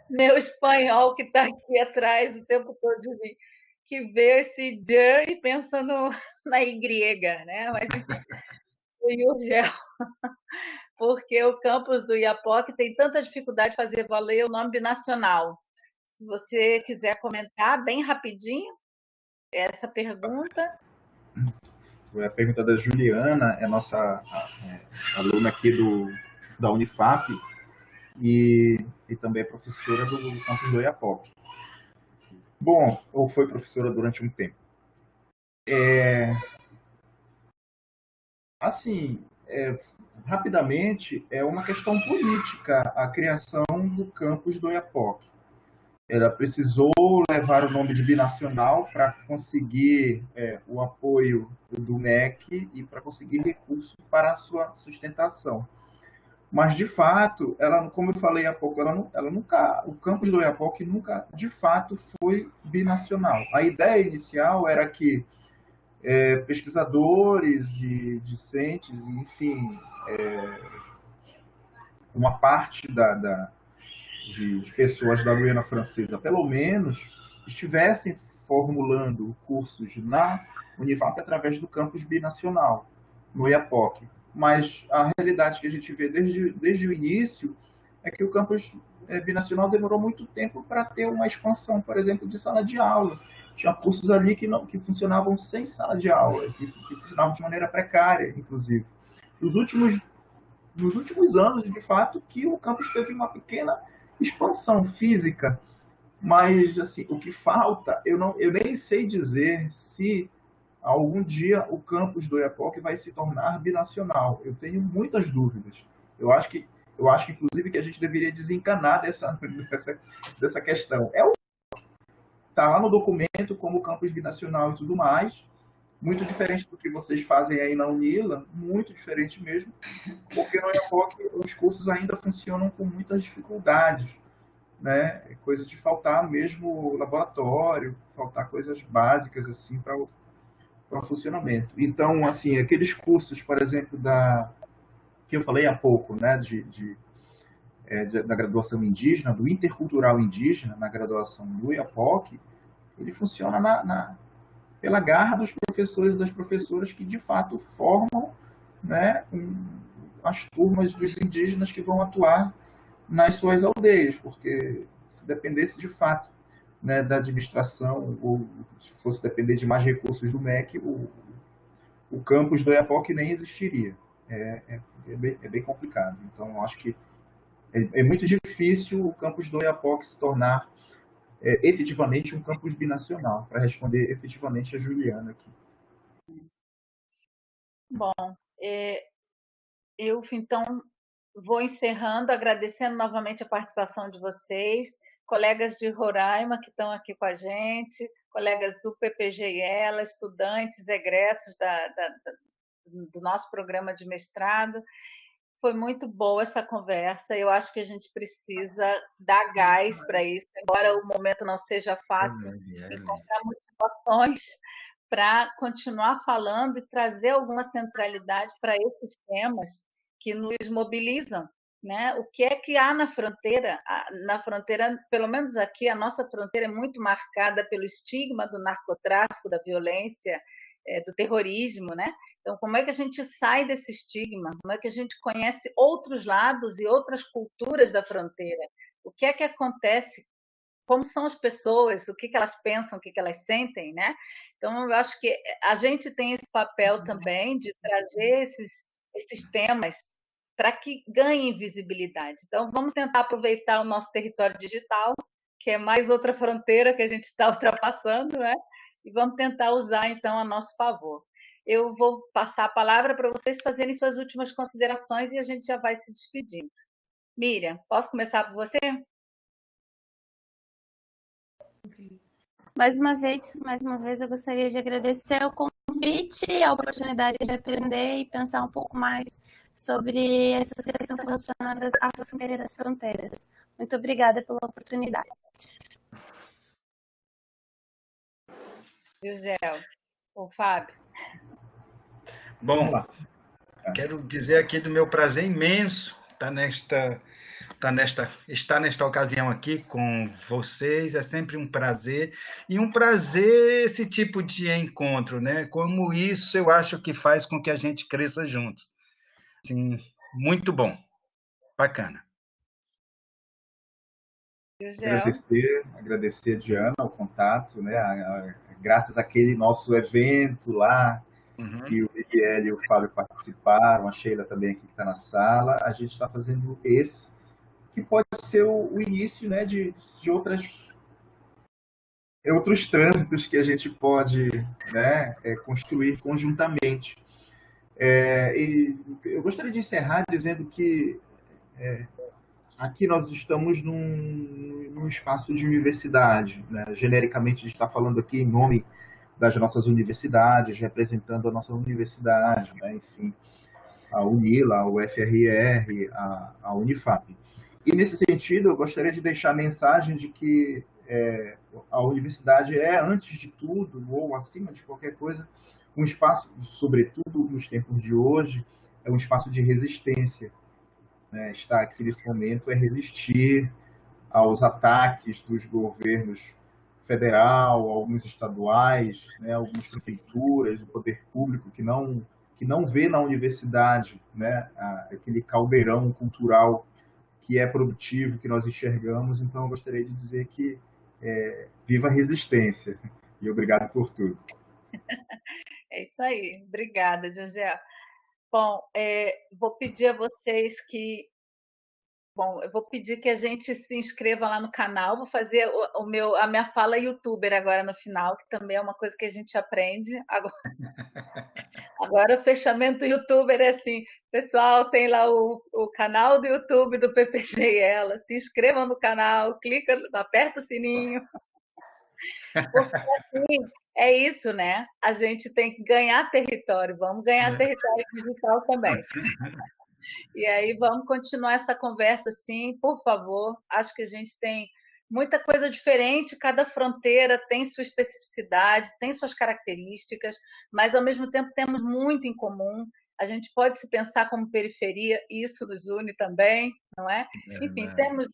meu espanhol que está aqui atrás o tempo todo de mim, que vê esse J e pensa na Y, né? Mas o Urgel, porque o campus do Iapoque tem tanta dificuldade de fazer valer o nome binacional. Se você quiser comentar bem rapidinho essa pergunta. A pergunta da Juliana, é nossa aluna aqui da Unifap e também é professora do campus do Iapoque. Bom, ou foi professora durante um tempo. Rapidamente, é uma questão política a criação do campus do Iapoque. Ela precisou levar o nome de binacional para conseguir o apoio do MEC e para conseguir recursos para a sua sustentação. Mas, de fato, ela, como eu falei há pouco, o campus do Iapoque nunca, de fato, foi binacional. A ideia inicial era que pesquisadores e discentes, enfim, uma parte de pessoas da Guiana Francesa, pelo menos, estivessem formulando cursos na Unifap através do campus binacional, no Iapoque. Mas a realidade que a gente vê desde o início é que o campus binacional demorou muito tempo para ter uma expansão, por exemplo, de sala de aula. Tinha cursos ali que funcionavam sem sala de aula, que funcionavam de maneira precária, inclusive. Nos últimos anos, de fato, que o campus teve uma pequena expansão física, Mas, assim, o que falta, eu nem sei dizer se algum dia o campus do EAPOC vai se tornar binacional. Eu tenho muitas dúvidas. Eu acho que, inclusive, que a gente deveria desencanar dessa questão. Está lá no documento como campus binacional e tudo mais, muito diferente do que vocês fazem aí na Unila, muito diferente mesmo, porque no EAPOC os cursos ainda funcionam com muitas dificuldades, né? Coisa de faltar mesmo laboratório, faltar coisas básicas assim para o funcionamento. Então, assim, aqueles cursos, por exemplo, que eu falei há pouco, né, da graduação indígena, do intercultural indígena, na graduação do IAPOC, ele funciona pela garra dos professores e das professoras que, de fato, formam, né, as turmas dos indígenas que vão atuar nas suas aldeias, porque se dependesse, de fato, né, da administração, ou se fosse depender de mais recursos do MEC, o campus do EAPOC nem existiria. É bem complicado. Então, acho que é muito difícil o campus do EAPOC se tornar efetivamente um campus binacional, para responder efetivamente a Juliana aqui. Bom, eu então vou encerrando, agradecendo novamente a participação de vocês, colegas de Roraima que estão aqui com a gente, colegas do PPG-ELA, estudantes egressos do nosso programa de mestrado. Foi muito boa essa conversa. Eu acho que a gente precisa dar gás para isso, embora o momento não seja fácil, encontrar motivações para continuar falando e trazer alguma centralidade para esses temas que nos mobilizam, né? O que é que há na fronteira? Na fronteira, pelo menos aqui, a nossa fronteira é muito marcada pelo estigma do narcotráfico, da violência, do terrorismo, né? Então, como é que a gente sai desse estigma? Como é que a gente conhece outros lados e outras culturas da fronteira? O que é que acontece? Como são as pessoas? O que elas pensam? O que elas sentem, né? Então, eu acho que a gente tem esse papel também de trazer esses temas para que ganhem visibilidade. Então, vamos tentar aproveitar o nosso território digital, que é mais outra fronteira que a gente está ultrapassando, né? E vamos tentar usar, então, a nosso favor. Eu vou passar a palavra para vocês fazerem suas últimas considerações e a gente já vai se despedindo. Miriam, posso começar por você? Mais uma vez, eu gostaria de agradecer o convite, a oportunidade de aprender e pensar um pouco mais sobre essas questões relacionadas à fronteira das fronteiras. Muito obrigada pela oportunidade. Gel, ou Fábio? Bom, quero dizer aqui do meu prazer imenso estar nesta ocasião aqui com vocês. É sempre um prazer, e um prazer esse tipo de encontro, né? Como isso eu acho que faz com que a gente cresça juntos. Assim, muito bom, bacana. Agradecer a Diana o contato, né? Graças àquele nosso evento lá, que o Miguel e o Fábio participaram, a Sheila também aqui que está na sala, a gente está fazendo esse, que pode ser o início, né, de outros trânsitos que a gente pode, né, construir conjuntamente. E eu gostaria de encerrar dizendo que aqui nós estamos num espaço de universidade, né? Genericamente, a gente está falando aqui em nome das nossas universidades, representando a nossa universidade, né? Enfim, a Unila, a UFRR, a Unifap. E, nesse sentido, eu gostaria de deixar a mensagem de que a universidade é, antes de tudo, ou acima de qualquer coisa, um espaço, sobretudo nos tempos de hoje, é um espaço de resistência. Né? Estar aqui nesse momento é resistir aos ataques dos governos federal, alguns estaduais, né, algumas prefeituras, o poder público que não vê na universidade, né, aquele caldeirão cultural que é produtivo, que nós enxergamos. Então, eu gostaria de dizer que viva a resistência. E obrigado por tudo. É isso aí. Obrigada, Gingel. Bom, vou pedir a vocês que Bom, eu vou pedir que a gente se inscreva lá no canal. Vou fazer a minha fala youtuber agora no final, que também é uma coisa que a gente aprende. Agora o fechamento youtuber é assim, pessoal, tem lá o canal do YouTube do PPG e Ela. Se inscrevam no canal, clica, aperta o sininho. Porque assim, é isso, né? A gente tem que ganhar território. Vamos ganhar território digital também. E aí vamos continuar essa conversa, sim, por favor. Acho que a gente tem muita coisa diferente, cada fronteira tem sua especificidade, tem suas características, mas ao mesmo tempo temos muito em comum. A gente pode se pensar como periferia, e isso nos une também, não é? Enfim, temos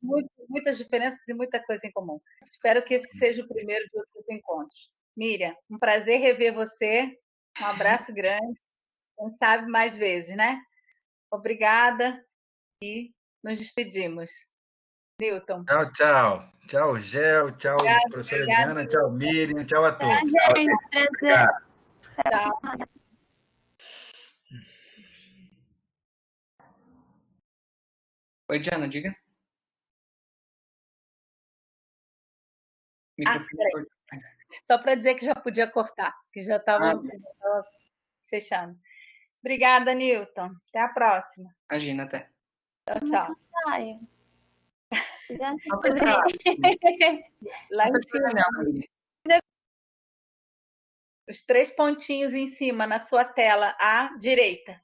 muitas diferenças e muita coisa em comum. Espero que esse seja o primeiro de outros encontros. Miriam, um prazer rever você. Um abraço grande. Quem sabe mais vezes, né? Obrigada e nos despedimos. Newton. Tchau, tchau. Tchau, Gel. Tchau, professora Diana. Tchau, Miriam. Tchau a todos. Tchau, gente. Prazer. Tchau. Oi, Diana, diga. Microfone. Só para dizer que já podia cortar, que já estava fechando. Obrigada, Newton. Até a próxima. Imagina, até. Tchau, Saio. Lá em cima. Os 3 pontinhos em cima na sua tela à direita.